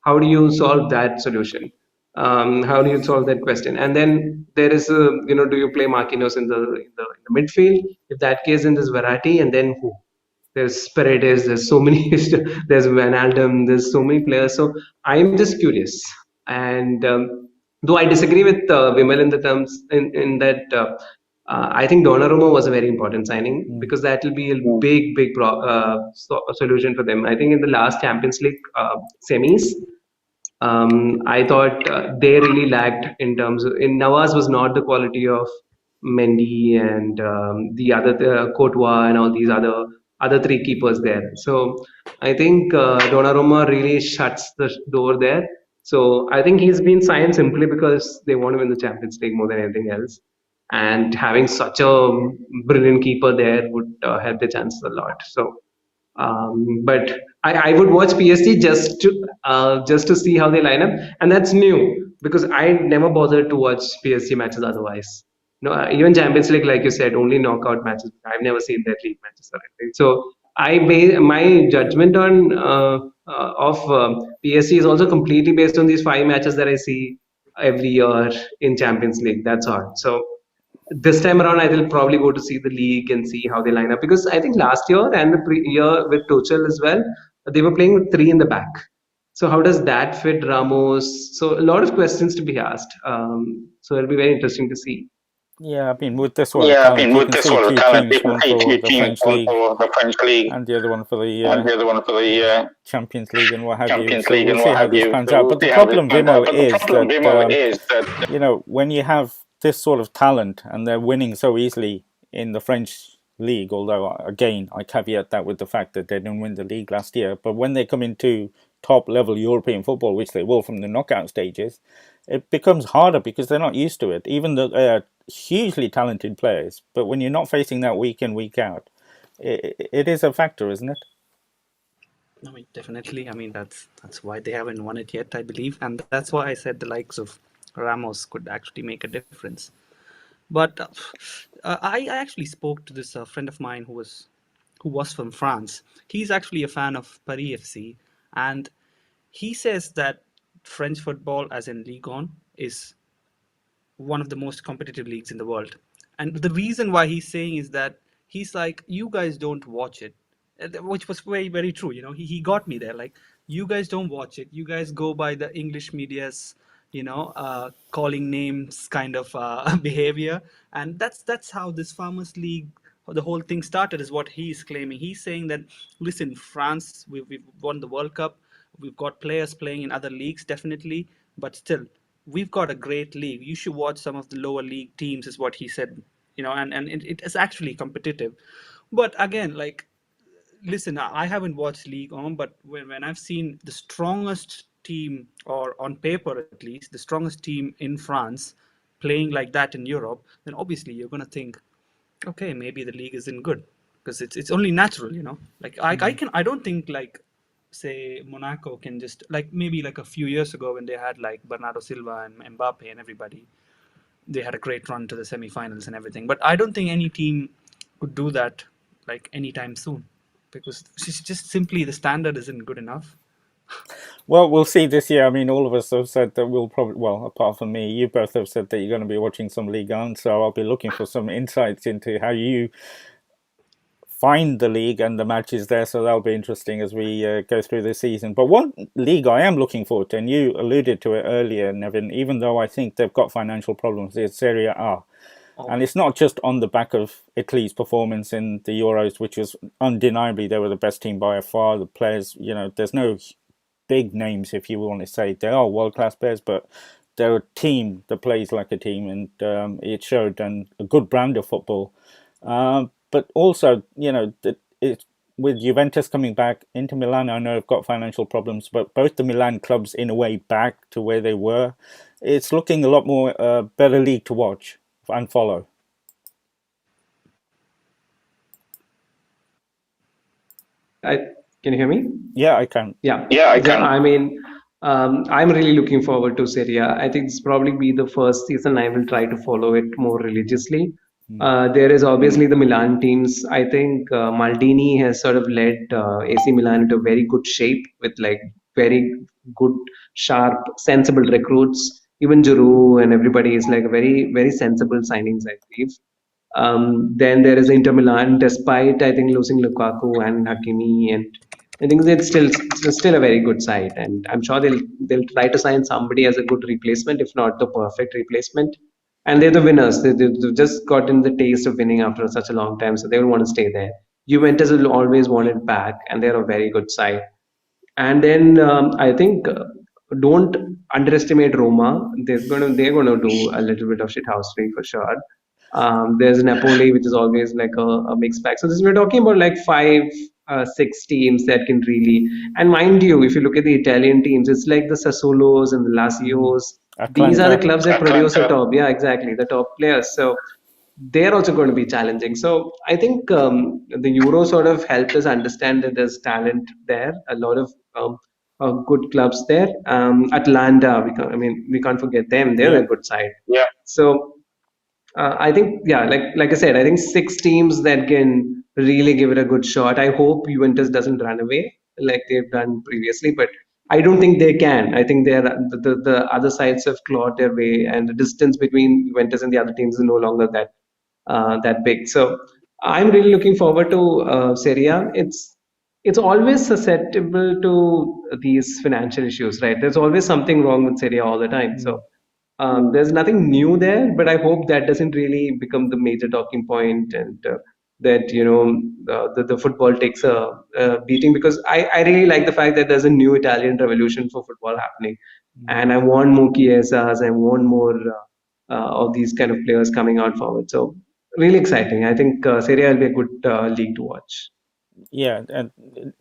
How do you solve that solution? How do you solve that question? And then there is do you play Marquinhos in the midfield? If that case, then there's variety, and then who? There's Paredes, there's so many, there's Van Aldum, there's so many players. So I'm just curious. And though I disagree with Vimal in the terms in that I think Donnarumma was a very important signing because that will be a big solution for them. I think in the last Champions League semis, I thought they really lacked in terms of. In Nawaz was not the quality of Mendy and the other Courtois and all these other three keepers there. So I think Donnarumma really shuts the door there. So I think he's been signed simply because they want to win the Champions League more than anything else. And having such a brilliant keeper there would help the chances a lot. So but I would watch PSG just to see how they line up, and that's new because I never bothered to watch PSG matches otherwise. No, even Champions League, like you said, only knockout matches. I've never seen their league matches or anything. So my judgment on of PSG is also completely based on these five matches that I see every year in Champions League. That's all. So this time around, I will probably go to see the league and see how they line up because I think last year and the year with Tuchel as well, they were playing with three in the back. So how does that fit Ramos? So a lot of questions to be asked. So it'll be very interesting to see. Yeah, I mean, with this sort of talent, you With can this see sort of two talent, teams, you can one see for two the teams, French one league for the French league and the other one for and the the other one for the Champions League and what have you. Champions So League we'll and see what how have this you. pans So out. we'll But the see how this problem, pans out. Vimo, But the is problem, that Vimo, is that when you have this sort of talent and they're winning so easily in the French league, although again I caveat that with the fact that they didn't win the league last year, but when they come into top level European football, which they will from the knockout stages, it becomes harder because they're not used to it. Even though they are hugely talented players, but when you're not facing that week in, week out, it is a factor, isn't it? I mean, definitely. I mean, that's why they haven't won it yet, I believe, and that's why I said the likes of Ramos could actually make a difference. But I actually spoke to this friend of mine who was from France. He's actually a fan of Paris FC, and he says that French football, as in Ligue 1, is one of the most competitive leagues in the world. And the reason why he's saying is that he's like, you guys don't watch it, which was very, very true. He got me there. Like, you guys don't watch it. You guys go by the English media's, calling names kind of behavior. And that's how this Farmers League, the whole thing started, is what he's claiming. He's saying that, listen, France, we've won the World Cup. We've got players playing in other leagues, definitely. But still, we've got a great league. You should watch some of the lower league teams, is what he said. And it is actually competitive. But again, like, listen, I haven't watched League On, but when I've seen the strongest team, or on paper at least, the strongest team in France playing like that in Europe, then obviously you're going to think, okay, maybe the league isn't good, because it's only natural. Like, I don't think, like, say Monaco can just, like, maybe like a few years ago when they had like Bernardo Silva and Mbappe and everybody. they had a great run to the semi-finals and everything. But I don't think any team could do that like anytime soon, because it's just simply the standard isn't good enough. Well, we'll see this year. I mean, all of us have said that we'll probably, well, apart from me, you both have said that you're going to be watching some Ligue 1, so I'll be looking for some insights into how you find the league and the matches there, so that'll be interesting as we go through the season. But one league I am looking forward to, and you alluded to it earlier, Nevin, even though I think they've got financial problems, is Serie A. And it's not just on the back of Italy's performance in the Euros, which was undeniably they were the best team by far. The players, there's no big names, if you want to say. They are world-class players, but they're a team that plays like a team, and it showed, and a good brand of football. But also, it's with Juventus coming back, Inter Milan, I know have got financial problems, but both the Milan clubs in a way back to where they were. It's looking a lot more better league to watch and follow. Can you hear me? Yeah, I can. Yeah. Yeah, I can. I mean, I'm really looking forward to Serie A. I think this probably be the first season I will try to follow it more religiously. There is obviously the Milan teams. I think Maldini has sort of led AC Milan into very good shape with like very good, sharp, sensible recruits. Even Giroud and everybody is like very, very sensible signings, I believe. Then there is Inter Milan, despite I think losing Lukaku and Hakimi, and I think it's still a very good side, and I'm sure they'll try to sign somebody as a good replacement, if not the perfect replacement. And they're the winners. They've just gotten the taste of winning after such a long time, so they will want to stay there. Juventus will always want it back, and they're a very good side. And then I think don't underestimate Roma. They're gonna do a little bit of shithousery for sure. There's Napoli, which is always like a mixed bag. So this we're talking about like five, six teams that can really. And mind you, if you look at the Italian teams, it's like the Sassuolos and the Lazios. These are the Atlanta. clubs that produce the Atlanta. top. Yeah, exactly, the top players. So they're also going to be challenging. So I think the Euro sort of helped us understand that there's talent there, a lot of good clubs there. Atlanta, we can't forget them. They're Yeah. a good side. Yeah. So I think, yeah, like I said, I think six teams that can really give it a good shot. I hope Juventus doesn't run away like they've done previously, but I don't think they can. I think the other sides have clawed their way, and the distance between Juventus and the other teams is no longer that big. So I'm really looking forward to Serie A. It's always susceptible to these financial issues, right? There's always something wrong with Serie A all the time. So there's nothing new there, but I hope that doesn't really become the major talking point, and that the football takes a beating, because I really like the fact that there's a new Italian revolution for football happening, and I want more Chiesas, I want more of these kind of players coming out forward. So really exciting. I think Serie A will be a good league to watch. Yeah, and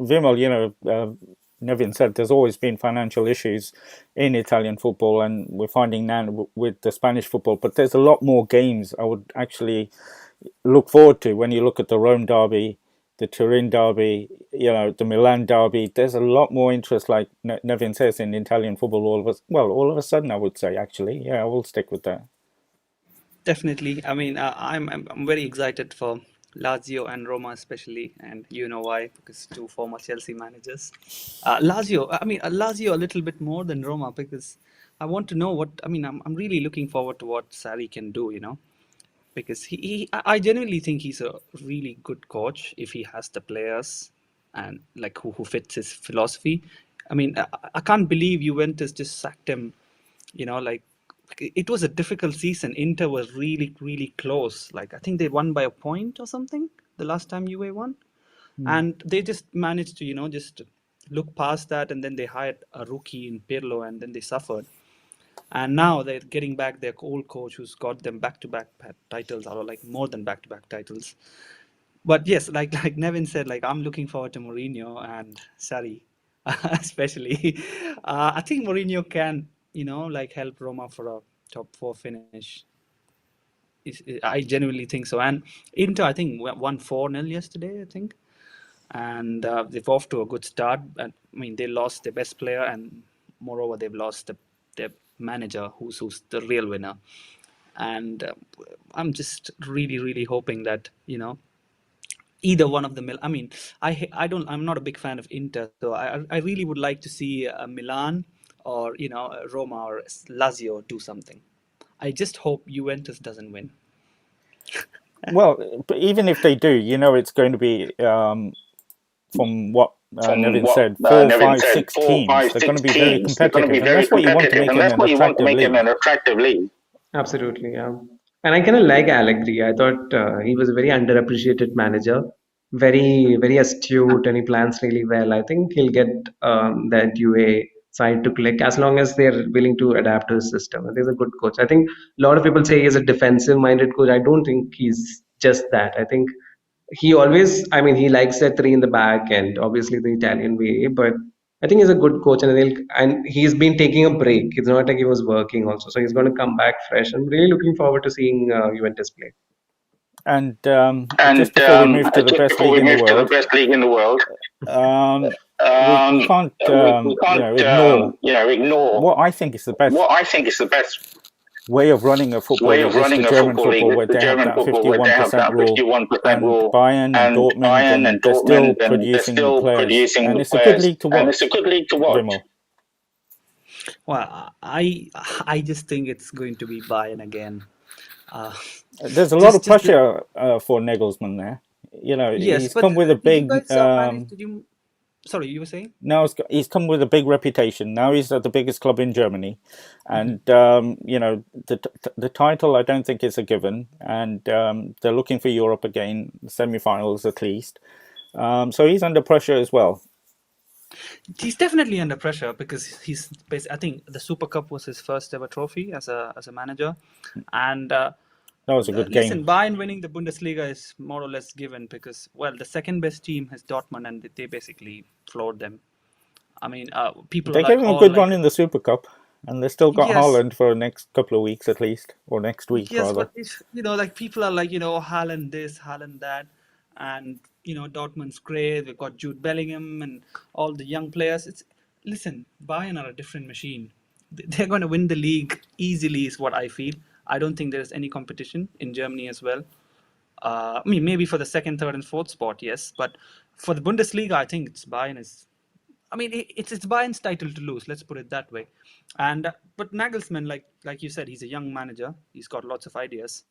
Vimal, Nevin said there's always been financial issues in Italian football, and we're finding now with the Spanish football. But there's a lot more games I would actually look forward to when you look at the Rome derby, the Turin derby, the Milan derby. There's a lot more interest, like Nevin says, in Italian football. All of a sudden, I would say, actually, yeah, I will stick with that. Definitely. I mean, I'm very excited for Lazio and Roma especially, and you know why? Because two former Chelsea managers. Lazio a little bit more than Roma, because I want to know what. I mean, I'm really looking forward to what Sarri can do. Because I genuinely think he's a really good coach if he has the players and like who fits his philosophy. I mean, I can't believe Juventus just sacked him. Like it was a difficult season. Inter was really, really close. Like I think they won by a point or something the last time Juve won, and they just managed to just look past that, and then they hired a rookie in Pirlo, and then they suffered. And now they're getting back their old coach who's got them back-to-back titles, or like more than back-to-back titles. But yes, like Nevin said, like I'm looking forward to Mourinho and Sarri, especially. I think Mourinho can, like help Roma for a top four finish. I genuinely think so. And Inter, I think, won 4-0 yesterday, I think. And they've off to a good start. And I mean, they lost their best player, and moreover, they've lost their manager, who's the real winner. and I'm just really hoping that either one of them. I mean, I'm not a big fan of Inter, so I really would like to see Milan or Roma or Lazio do something. I just hope Juventus doesn't win. Well, but even if they do, it's going to be from what Nevin said, four, five, six teams. They're going to be very competitive, and that's what you want to make it an attractive league. Absolutely, yeah. And I kind of like Allegri. I thought he was a very underappreciated manager, very astute, and he plans really well. I think he'll get that UA side to click as long as they're willing to adapt to his system. I think he's a good coach. I think a lot of people say he's a defensive-minded coach. I don't think he's just that. I think he always, I mean, he likes that three in the back and obviously the Italian way, but I think he's a good coach, and he's been taking a break. It's not like he was working also, so he's going to come back fresh. I'm really looking forward to seeing Juventus play. And just before we move to the best league in the world, we can't ignore what I think is the best way of running a football league is the German football, where they have that 51% rule, and Bayern and Dortmund, and they're still producing players, and it's a good league to watch. Remo. Well, I just think it's going to be Bayern again. There's a lot of pressure for Nagelsmann there. He's come with a big. Sorry, you were saying? No, he's come with a big reputation. Now he's at the biggest club in Germany, and the title I don't think is a given. And they're looking for Europe again, semi-finals at least. So he's under pressure as well. He's definitely under pressure because I think the Super Cup was his first ever trophy as a manager, and. That was a good game. Listen, Bayern winning the Bundesliga is more or less given because, well, the second best team is Dortmund, and they basically floored them. I mean, people. They gave him a good run in the Super Cup, and they still got Haaland for the next couple of weeks at least, or next week rather. But people are like, Haaland this, Haaland that, and Dortmund's great. They've got Jude Bellingham and all the young players. Listen, Bayern are a different machine. They're going to win the league easily, is what I feel. I don't think there's any competition in Germany as well. I mean, maybe for the second, third, and fourth spot, yes. But for the Bundesliga, I think it's Bayern. I mean, it's Bayern's title to lose. Let's put it that way. And but Nagelsmann, like you said, he's a young manager. He's got lots of ideas.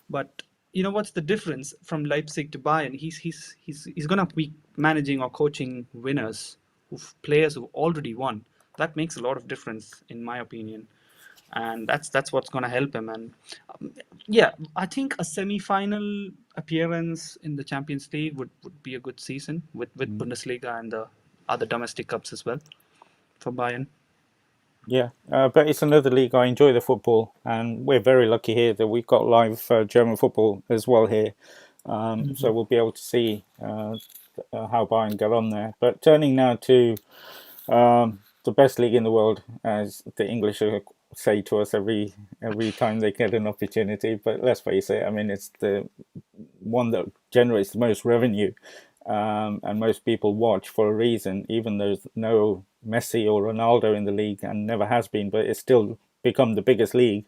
But what's the difference from Leipzig to Bayern? He's gonna be managing or coaching winners, players who already won. That makes a lot of difference, in my opinion. And that's what's going to help him. And I think a semi-final appearance in the Champions League would be a good season with Bundesliga and the other domestic cups as well for Bayern. Yeah, but it's another league. I enjoy the football, and we're very lucky here that we've got live German football as well here. So we'll be able to see how Bayern get on there. But turning now to the best league in the world, as the English say to us every time they get an opportunity. But let's face it, I mean, it's the one that generates the most revenue, and most people watch for a reason, even though there's no Messi or Ronaldo in the league, and never has been, but it's still become the biggest league.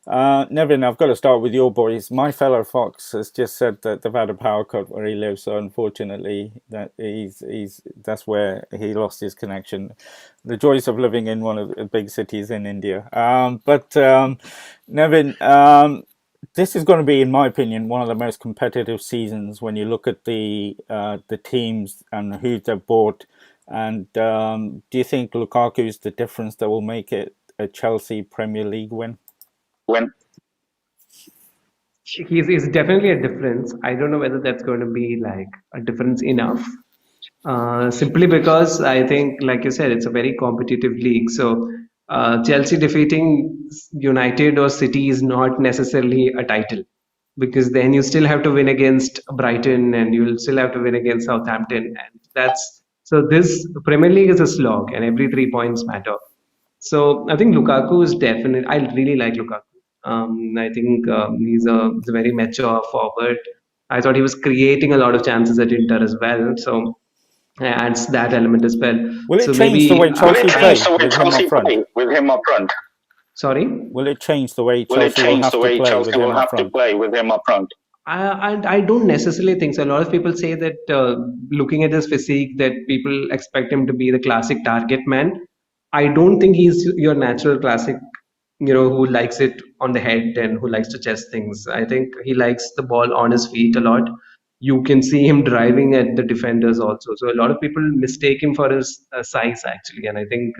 Nevin, I've got to start with your boys. My fellow Fox has just said that they've had a power cut where he lives, so unfortunately that that's where he lost his connection. The joys of living in one of the big cities in India. But Nevin, this is going to be, in my opinion, one of the most competitive seasons when you look at the teams and who they've bought. And do you think Lukaku is the difference that will make it a Chelsea Premier League win? He's definitely a difference. I don't know whether that's going to be like a difference enough. Simply because I think, like you said, it's a very competitive league. So Chelsea defeating United or City is not necessarily a title, because then you still have to win against Brighton and you'll still have to win against Southampton. And so this Premier League is a slog, and every 3 points matter. So I think Lukaku is definitely. I really like Lukaku. I think he's a very mature forward. I thought he was creating a lot of chances at Inter as well. So adds that element as well. Will it so change maybe, the way Chelsea play with him up front? Sorry? Will it change the way Will it Chelsea will change have the to way play with Chelsea will him up have to front? play with him up front? I don't necessarily think so. A lot of people say that looking at his physique, that people expect him to be the classic target man. I don't think he's your natural classic, who likes it on the head and who likes to chest things. I think he likes the ball on his feet a lot. You can see him driving at the defenders also. So a lot of people mistake him for his size actually, and I think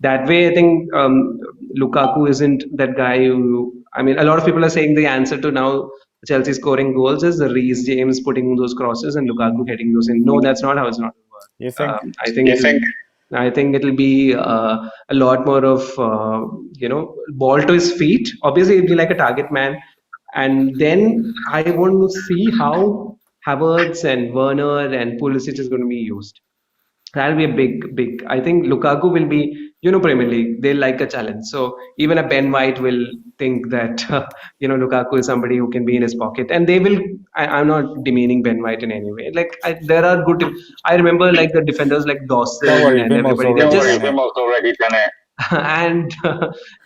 that way, I think Lukaku isn't that guy who. I mean, a lot of people are saying the answer to now Chelsea scoring goals is the Reece James putting those crosses and Lukaku heading those in. No, that's not how it's not going to work. You think? I think it'll be a lot more of ball to his feet. Obviously, it'll be like a target man, and then I want to see how Havertz and Werner and Pulisic is going to be used. That'll be a big. I think Lukaku will be, Premier League. They like a challenge. So even a Ben White will think that, Lukaku is somebody who can be in his pocket, and they will. I'm not demeaning Ben White in any way. Like there are good. I remember like the defenders like Don't Dawson worry, and Vimal's everybody. They're already just done it. Vimal's already done it.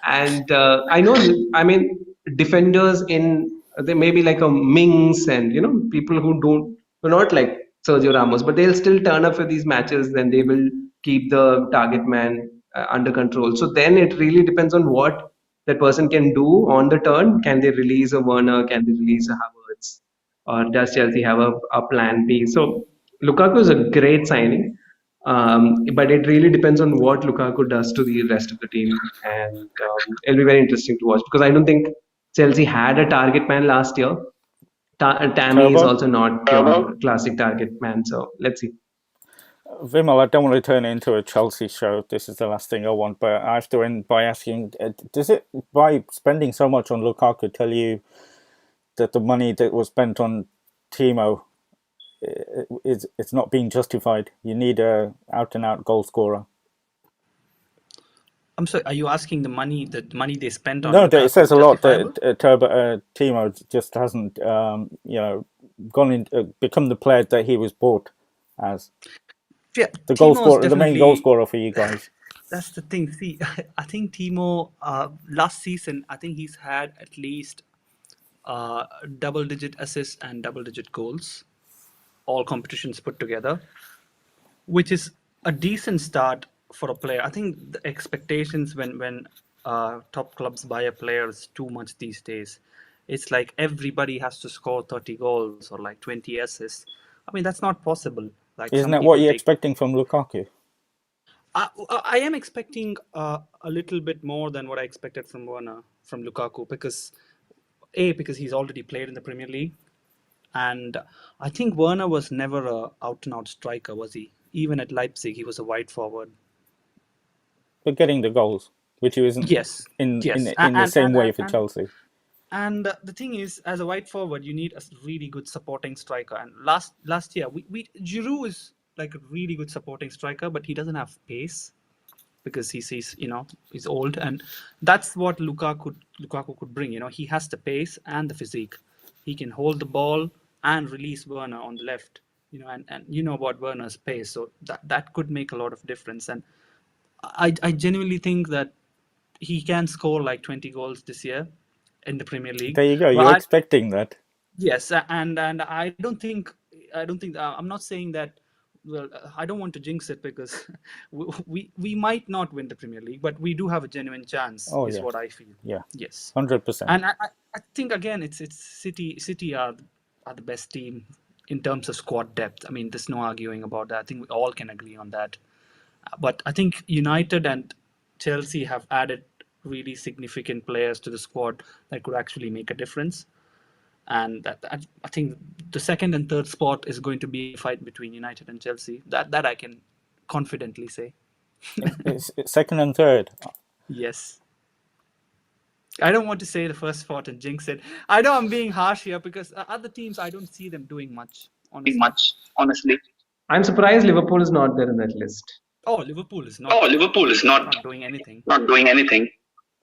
and I know. I mean, defenders in they may be like a Mings and people who don't who are not like Sergio Ramos, but they'll still turn up for these matches. Then they will keep the target man under control. So then it really depends on what that person can do on the turn. Can they release a Werner? Can they release a Havertz? Or does Chelsea have a plan B? So Lukaku is a great signing. But it really depends on what Lukaku does to the rest of the team, and it'll be very interesting to watch because I don't think Chelsea had a target man last year. Tammy is Turbo? also not your classic target man, so let's see. Vimal, I don't want to turn it into a Chelsea show. This is the last thing I want, but I have to end by asking: does it, by spending so much on Lukaku, tell you that the money that was spent on Timo it's not being justified? You need a out-and-out goal scorer. I'm sorry. Are you asking the money they spent on? No, it Lukaku says a lot justifiable? that Timo just hasn't, gone in, become the player that he was bought as. Yeah, The goal Timo's scorer, the main goal definitely. scorer for you guys. That's the thing. See, I think Timo last season, I think he's had at least double-digit assists and double-digit goals, all competitions put together, which is a decent start for a player. I think the expectations when top clubs buy a player is too much these days. It's like everybody has to score 30 goals or like 20 assists. I mean, that's not possible. Like Isn't some that what people you're take. expecting from Lukaku? I am expecting a little bit more than what I expected from Lukaku because he's already played in the Premier League, and I think Werner was never a out and out striker, was he? Even at Leipzig, he was a wide forward. But getting the goals, which he isn't Yes, in yes, the same way for Chelsea. And the thing is, as a wide forward, you need a really good supporting striker. And last year, we Giroud is like a really good supporting striker, but he doesn't have pace because he's old, and that's what Lukaku could bring. He has the pace and the physique. He can hold the ball and release Werner on the left. And you know about Werner's pace, so that could make a lot of difference. And I genuinely think that he can score like 20 goals this year in the Premier League. There you go. Well, You're expecting that. Yes, and I don't think I'm not saying that. Well, I don't want to jinx it because we might not win the Premier League, but we do have a genuine chance. Oh, is yeah. what I feel. Yeah. Yes. 100%. And I think again it's City are the best team in terms of squad depth. I mean, there's no arguing about that. I think we all can agree on that. But I think United and Chelsea have added really significant players to the squad that could actually make a difference. And I think the second and third spot is going to be a fight between United and Chelsea. That I can confidently say. It's second and third. Yes. I don't want to say the first spot and jinx it. I know I'm being harsh here because other teams, I don't see them doing much, honestly. I'm surprised Liverpool is not there in that list. Oh, Liverpool is not doing anything.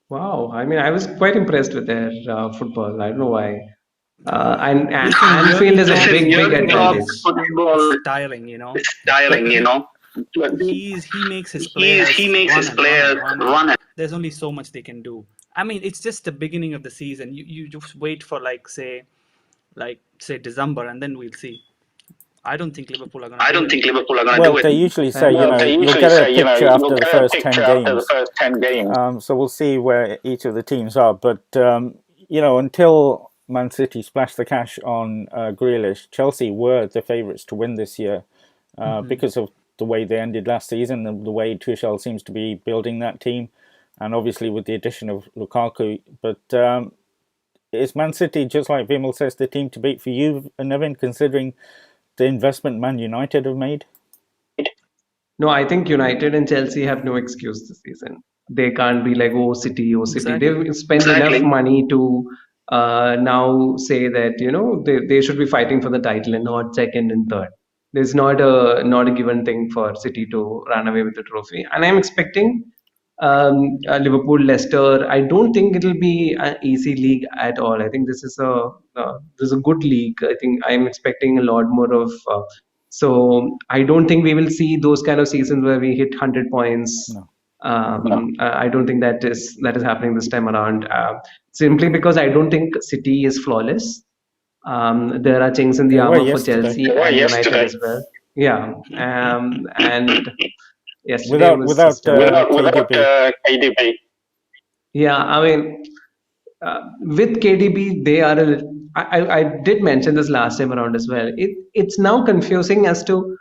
Wow, I mean, I was quite impressed with their football. I don't know why. And Anfield is a big advantage. It's tiring, Tiring. he makes his players run and run and run, and there's only so much they can do. I mean, it's just the beginning of the season. You just wait for say December, and then we'll see. I don't think Liverpool are going to do it. Well, they usually say, you'll get a picture after the first 10 games. So we'll see where each of the teams are. But, until Man City splashed the cash on Grealish, Chelsea were the favourites to win this year because of the way they ended last season and the way Tuchel seems to be building that team. And obviously with the addition of Lukaku. But is Man City, just like Vimal says, the team to beat for you, Nevin, considering the investment Man United have made? No, I think United and Chelsea have no excuse this season. They can't be like, oh, City. Exactly. They've spent enough money to now say that, they should be fighting for the title and not second and third. There's not a given thing for City to run away with the trophy. And I'm expecting Liverpool, Leicester. I don't think it'll be an easy league at all. I think this is a good league. I think I'm expecting a lot more of. So I don't think we will see those kind of seasons where we hit 100 points. No. I don't think that is happening this time around. Simply because I don't think City is flawless. There are chinks in the armor for Chelsea and United as well. Yeah, and yesterday without KDB. Yeah, I mean, with KDB, they are I did mention this last time around as well. It's now confusing as to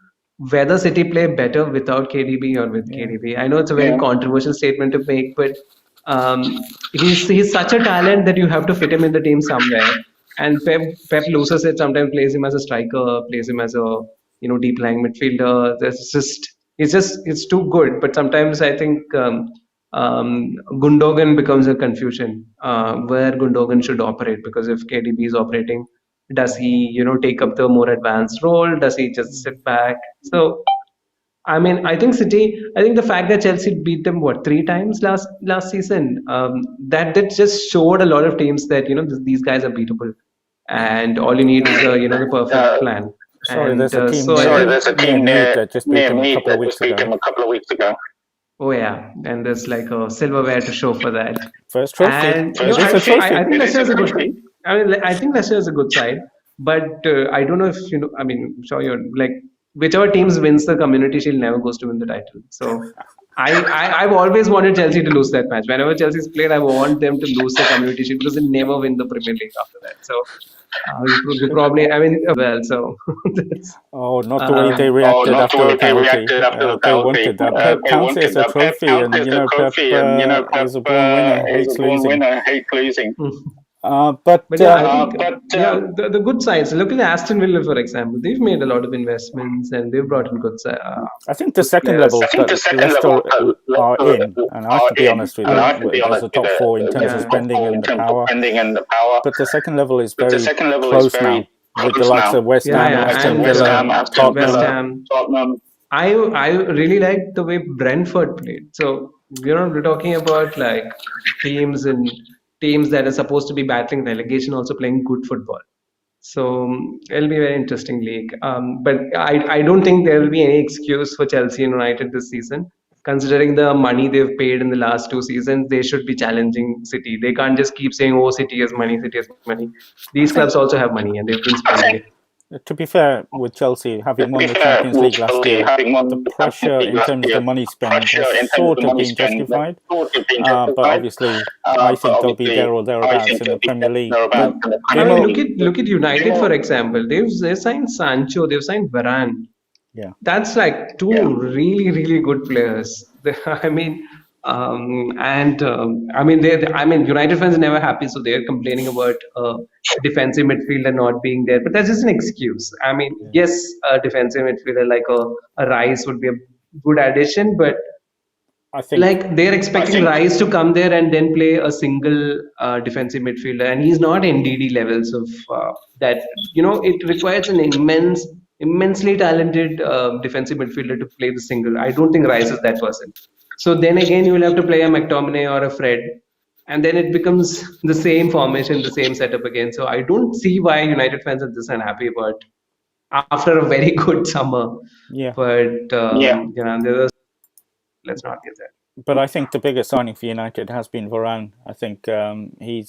whether City play better without KDB or with KDB. I know it's a very controversial statement to make, but he's such a talent that you have to fit him in the team somewhere. And Pep loses it. Sometimes plays him as a striker, plays him as a deep lying midfielder. It's too good. But sometimes I think Gundogan becomes a confusion where Gundogan should operate, because if KDB is operating, does he take up the more advanced role? Does he just sit back? So I mean, I think the fact that Chelsea beat them 3 times last season, that just showed a lot of teams that these guys are beatable, and all you need is the perfect plan. Sorry, there's a team that just beat them a couple of weeks ago. Oh yeah, and there's like a silverware to show for that. First trophy. And I think Leicester is a good. I think Leicester is a good side, but I don't know if I mean, sure, you're like, whichever teams wins the Community Shield never goes to win the title. So I've always wanted Chelsea to lose that match. Whenever Chelsea's played, I want them to lose the Community Shield because they never win the Premier League after that. So you probably, well, so. Not the way they reacted after the penalty. They wanted that. Pep counts it as a trophy, and Pep is a born winner, hates losing. But I think, the good sides. Look at Aston Villa, for example. They've made a lot of investments and they've brought in good. I think the second level that Leicester are in, and I have to be honest with you, as a top 4 in terms of spending and the power. But the second level is very close now, with the likes of West Ham, Aston Villa, Tottenham. I really like the way Brentford played. So we're talking about like teams that are supposed to be battling relegation also playing good football. So it'll be a very interesting league. But I don't think there will be any excuse for Chelsea and United this season. Considering the money they've paid in the last 2 seasons, they should be challenging City. They can't just keep saying, oh, City has money, City has money. These clubs also have money and they've been spending it. To be fair, with Chelsea having won the Champions League last year, the pressure in terms of the money spent has sort of been justified. But obviously, I think they'll be there or thereabouts in the Premier League. But, look at United, for example. They've signed Sancho, they've signed Varane. Yeah, that's like 2 really, really good players. I mean, United fans are never happy, so they're complaining about defensive midfielder not being there. But that's just an excuse. I mean, yes, a defensive midfielder like a Rice would be a good addition, but I think like they're expecting Rice to come there and then play a single defensive midfielder, and he's not NDD levels of that. It requires an immensely talented defensive midfielder to play the single. I don't think Rice is that person. So then again, you will have to play a McTominay or a Fred, and then it becomes the same formation, the same setup again. So I don't see why United fans are this unhappy about. after a very good summer. Yeah. But let's not get that. But I think the biggest signing for United has been Varane. I think he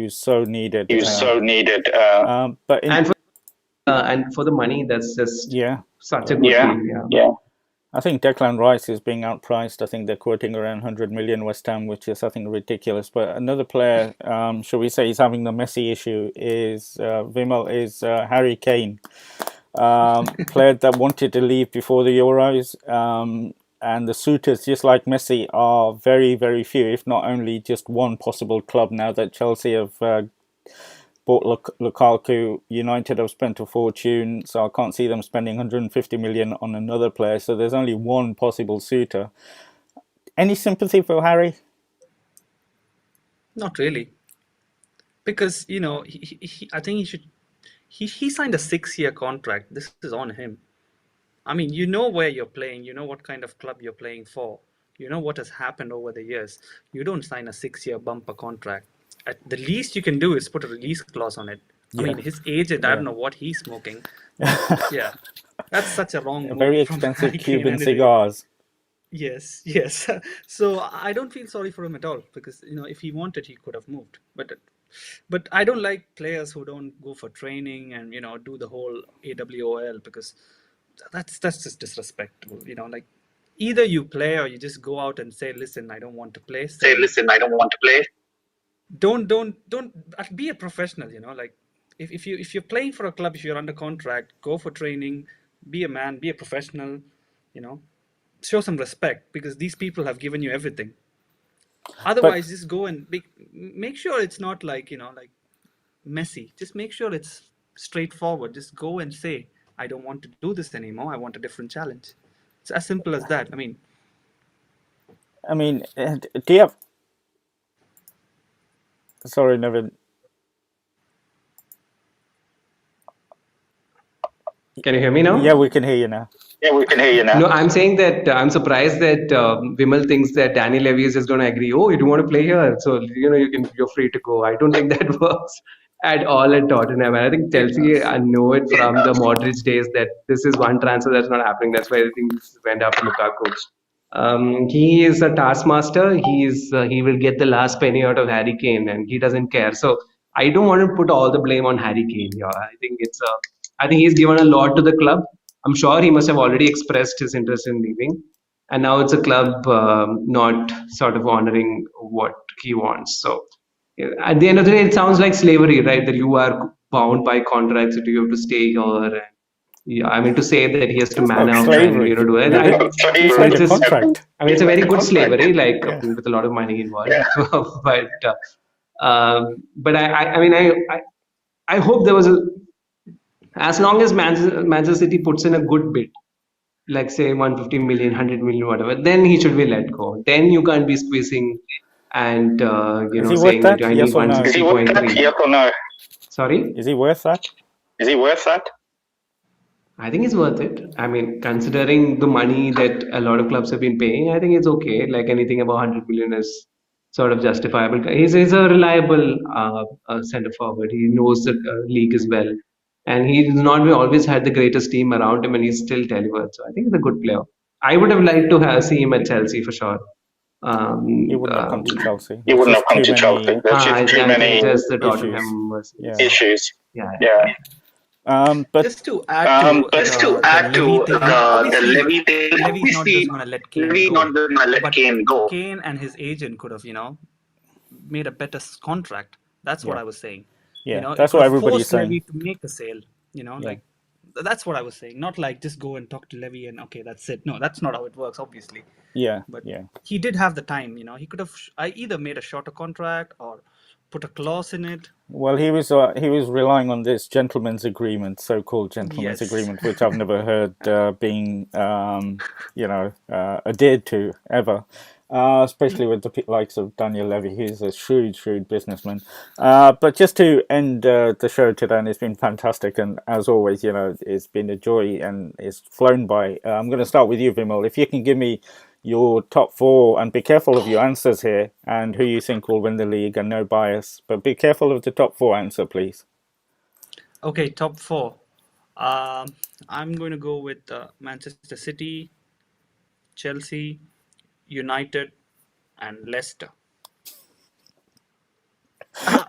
was so needed. He was so needed. But And for the money, that's just yeah, such a good deal. Yeah. I think Declan Rice is being outpriced. I think they're quoting around 100 million West Ham, which is, I think, ridiculous. But another player, shall we say, he's having the Messi issue is Vimal, is Harry Kane. Player that wanted to leave before the Euros. And the suitors, just like Messi, are very, very few, if not only just one possible club now that Chelsea have bought Lukaku. United have spent a fortune, so I can't see them spending 150 million on another player. So there's only one possible suitor. Any sympathy for Harry? Not really, because I think he should. He signed a 6-year contract. This is on him. I mean, you know where you're playing. You know what kind of club you're playing for. You know what has happened over the years. You don't sign a 6-year bumper contract. At the least you can do is put a release clause on it. I mean, his agent, I don't know what he's smoking. Yeah, that's such a wrong move Very from expensive Harry Kane Cuban anyway. cigars. Yes. So I don't feel sorry for him at all, because if he wanted, he could have moved. But I don't like players who don't go for training and do the whole AWOL, because that's just disrespectful. Like, either you play or you just go out and say, listen, I don't want to play. Say, listen, I don't want to play. Don't be a professional. Like, if you're playing for a club, if you're under contract, go for training, be a man, be a professional. Show some respect, because these people have given you everything. Otherwise, just go and make sure it's not like like Messi. Just make sure it's straightforward. Just go and say, I don't want to do this anymore. I want a different challenge. It's as simple as that. I mean, do you have... Sorry, Nevin. Can you hear me now? Yeah, we can hear you now. Yeah, we can hear you now. No, I'm saying that I'm surprised that Vimal thinks that Danny Levy is just going to agree. Oh, you don't want to play here, so you're free to go. I don't think that works at all at Tottenham. And I think Chelsea, I know it from the Modric days that this is one transfer that's not happening. That's why things went after Lukaku. He is a taskmaster. He will get the last penny out of Harry Kane, and he doesn't care. So I don't want to put all the blame on Harry Kane. Yeah, I think he's given a lot to the club. I'm sure he must have already expressed his interest in leaving, and now it's a club not sort of honoring what he wants. So at the end of the day, it sounds like slavery, right? That you are bound by contracts that you have to stay here. And, yeah, I mean, to say that he has to man up and do it. It's a very good slavery, like with a lot of money involved. But I hope there was as long as Manchester City puts in a good bid, like say 150 million, 100 million, whatever, then he should be let go. Then you can't be squeezing and saying that I need 160.3. Yes or no? Sorry? Is he worth that? Is he worth that? I think it's worth it. I mean, considering the money that a lot of clubs have been paying, I think it's okay. Like anything above 100 million is sort of justifiable. He's a reliable centre forward. He knows the league as well. And he's not always had the greatest team around him, and he's still delivered. So I think he's a good player. I would have liked to see him at Chelsea for sure. He wouldn't have come to Chelsea. He wouldn't have come to Chelsea. There's just too many issues. Yeah. But just to add to the Levy thing, Levy's not going to let Kane go. Kane and his agent could have, made a better contract. That's what I was saying. Yeah, that's what everybody's saying. Levy to make a sale, like that's what I was saying. Not like just go and talk to Levy and okay, that's it. No, that's not how it works, obviously. But he did have the time. He could have either made a shorter contract or put a clause in it. Well, he was relying on this gentleman's agreement, so-called gentleman's agreement, which I've never heard being adhered to ever. Especially with the likes of Daniel Levy, who's a shrewd businessman. But just to end the show today, and it's been fantastic, and as always, it's been a joy and it's flown by. I'm going to start with you, Vimal. If you can give me your top 4, and be careful of your answers here, and who you think will win the league, and no bias, but be careful of the top 4 answer, please. Okay, top 4. I'm going to go with Manchester City, Chelsea, United, and Leicester.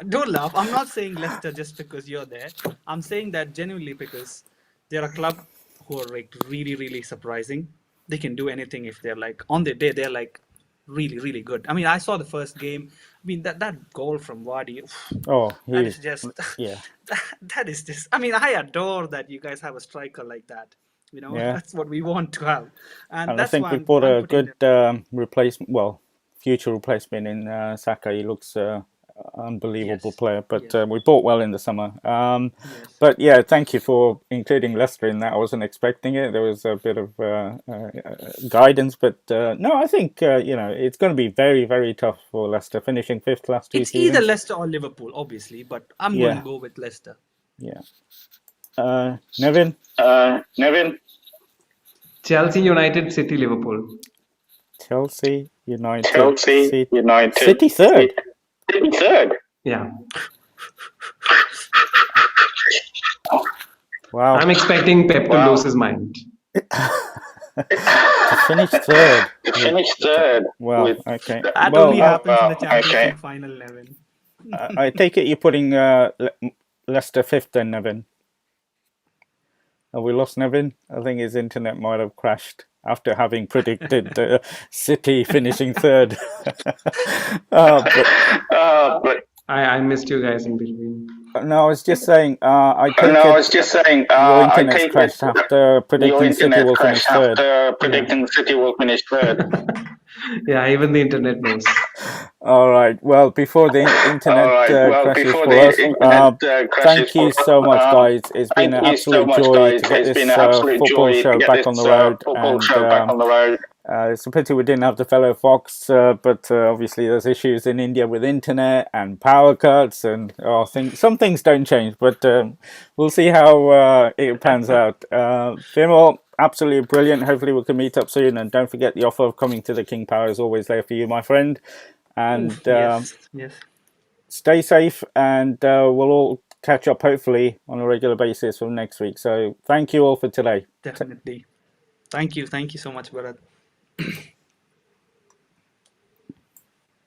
Don't laugh. I'm not saying Leicester just because you're there. I'm saying that genuinely because they're a club who are like really, really surprising. They can do anything if they're like on their day. They're like really, really good. I mean, I saw the first game. I mean, that goal from Vardy. Oh, That is just yeah, that is just. I mean, I adore that you guys have a striker like that. yeah. That's what we want to have, and And I that's think why we I'm bought a putting good them. replacement. Well, future replacement in Saka. He looks unbelievable Yes, player. But yes, we bought well in the summer. yes. But yeah, thank you for including Leicester in that. I wasn't expecting it. There was a bit of guidance, but no, I think it's going to be very, very tough for Leicester, finishing fifth last two It's either seasons. Leicester or Liverpool, obviously, but I'm going to Yeah, go with Leicester. yeah. Nevin, Nevin, Chelsea, United, City, Liverpool. Chelsea, United, Chelsea, United, City third. City third. Yeah. Wow, I'm expecting Pep to lose his mind. to finish third. Finish third. Well, with okay. That Well, only happens in the Champions okay. League final, Nevin. I take it you're putting Leicester fifth then, Nevin. Have we lost Nevin? I think his internet might have crashed after having predicted City finishing third. But I missed you guys in between. no, I was just saying. I take no, I it was just saying. your I internet's take crashed it after your predicting City internet will finish crashed third. after predicting City will finish third. Yeah, even the internet knows. All right. Well, before the internet crashes Before for the us, internet crashes thank you for so much, us, guys. It's been thank an you so absolute much, joy guys. to get It's this been an absolute football joy show to get back this on the road, football and show back on the road. it's a pity we didn't have the fellow Fox, but obviously there's issues in India with internet and power cuts, and some things don't change, but we'll see how it pans out. Vimal, absolutely brilliant. Hopefully we can meet up soon, and don't forget the offer of coming to the King Power is always there for you, my friend. And Yes, yes. stay safe, and we'll all catch up hopefully on a regular basis from next week. So thank you all for today. Definitely. Thank you so much, Bharat.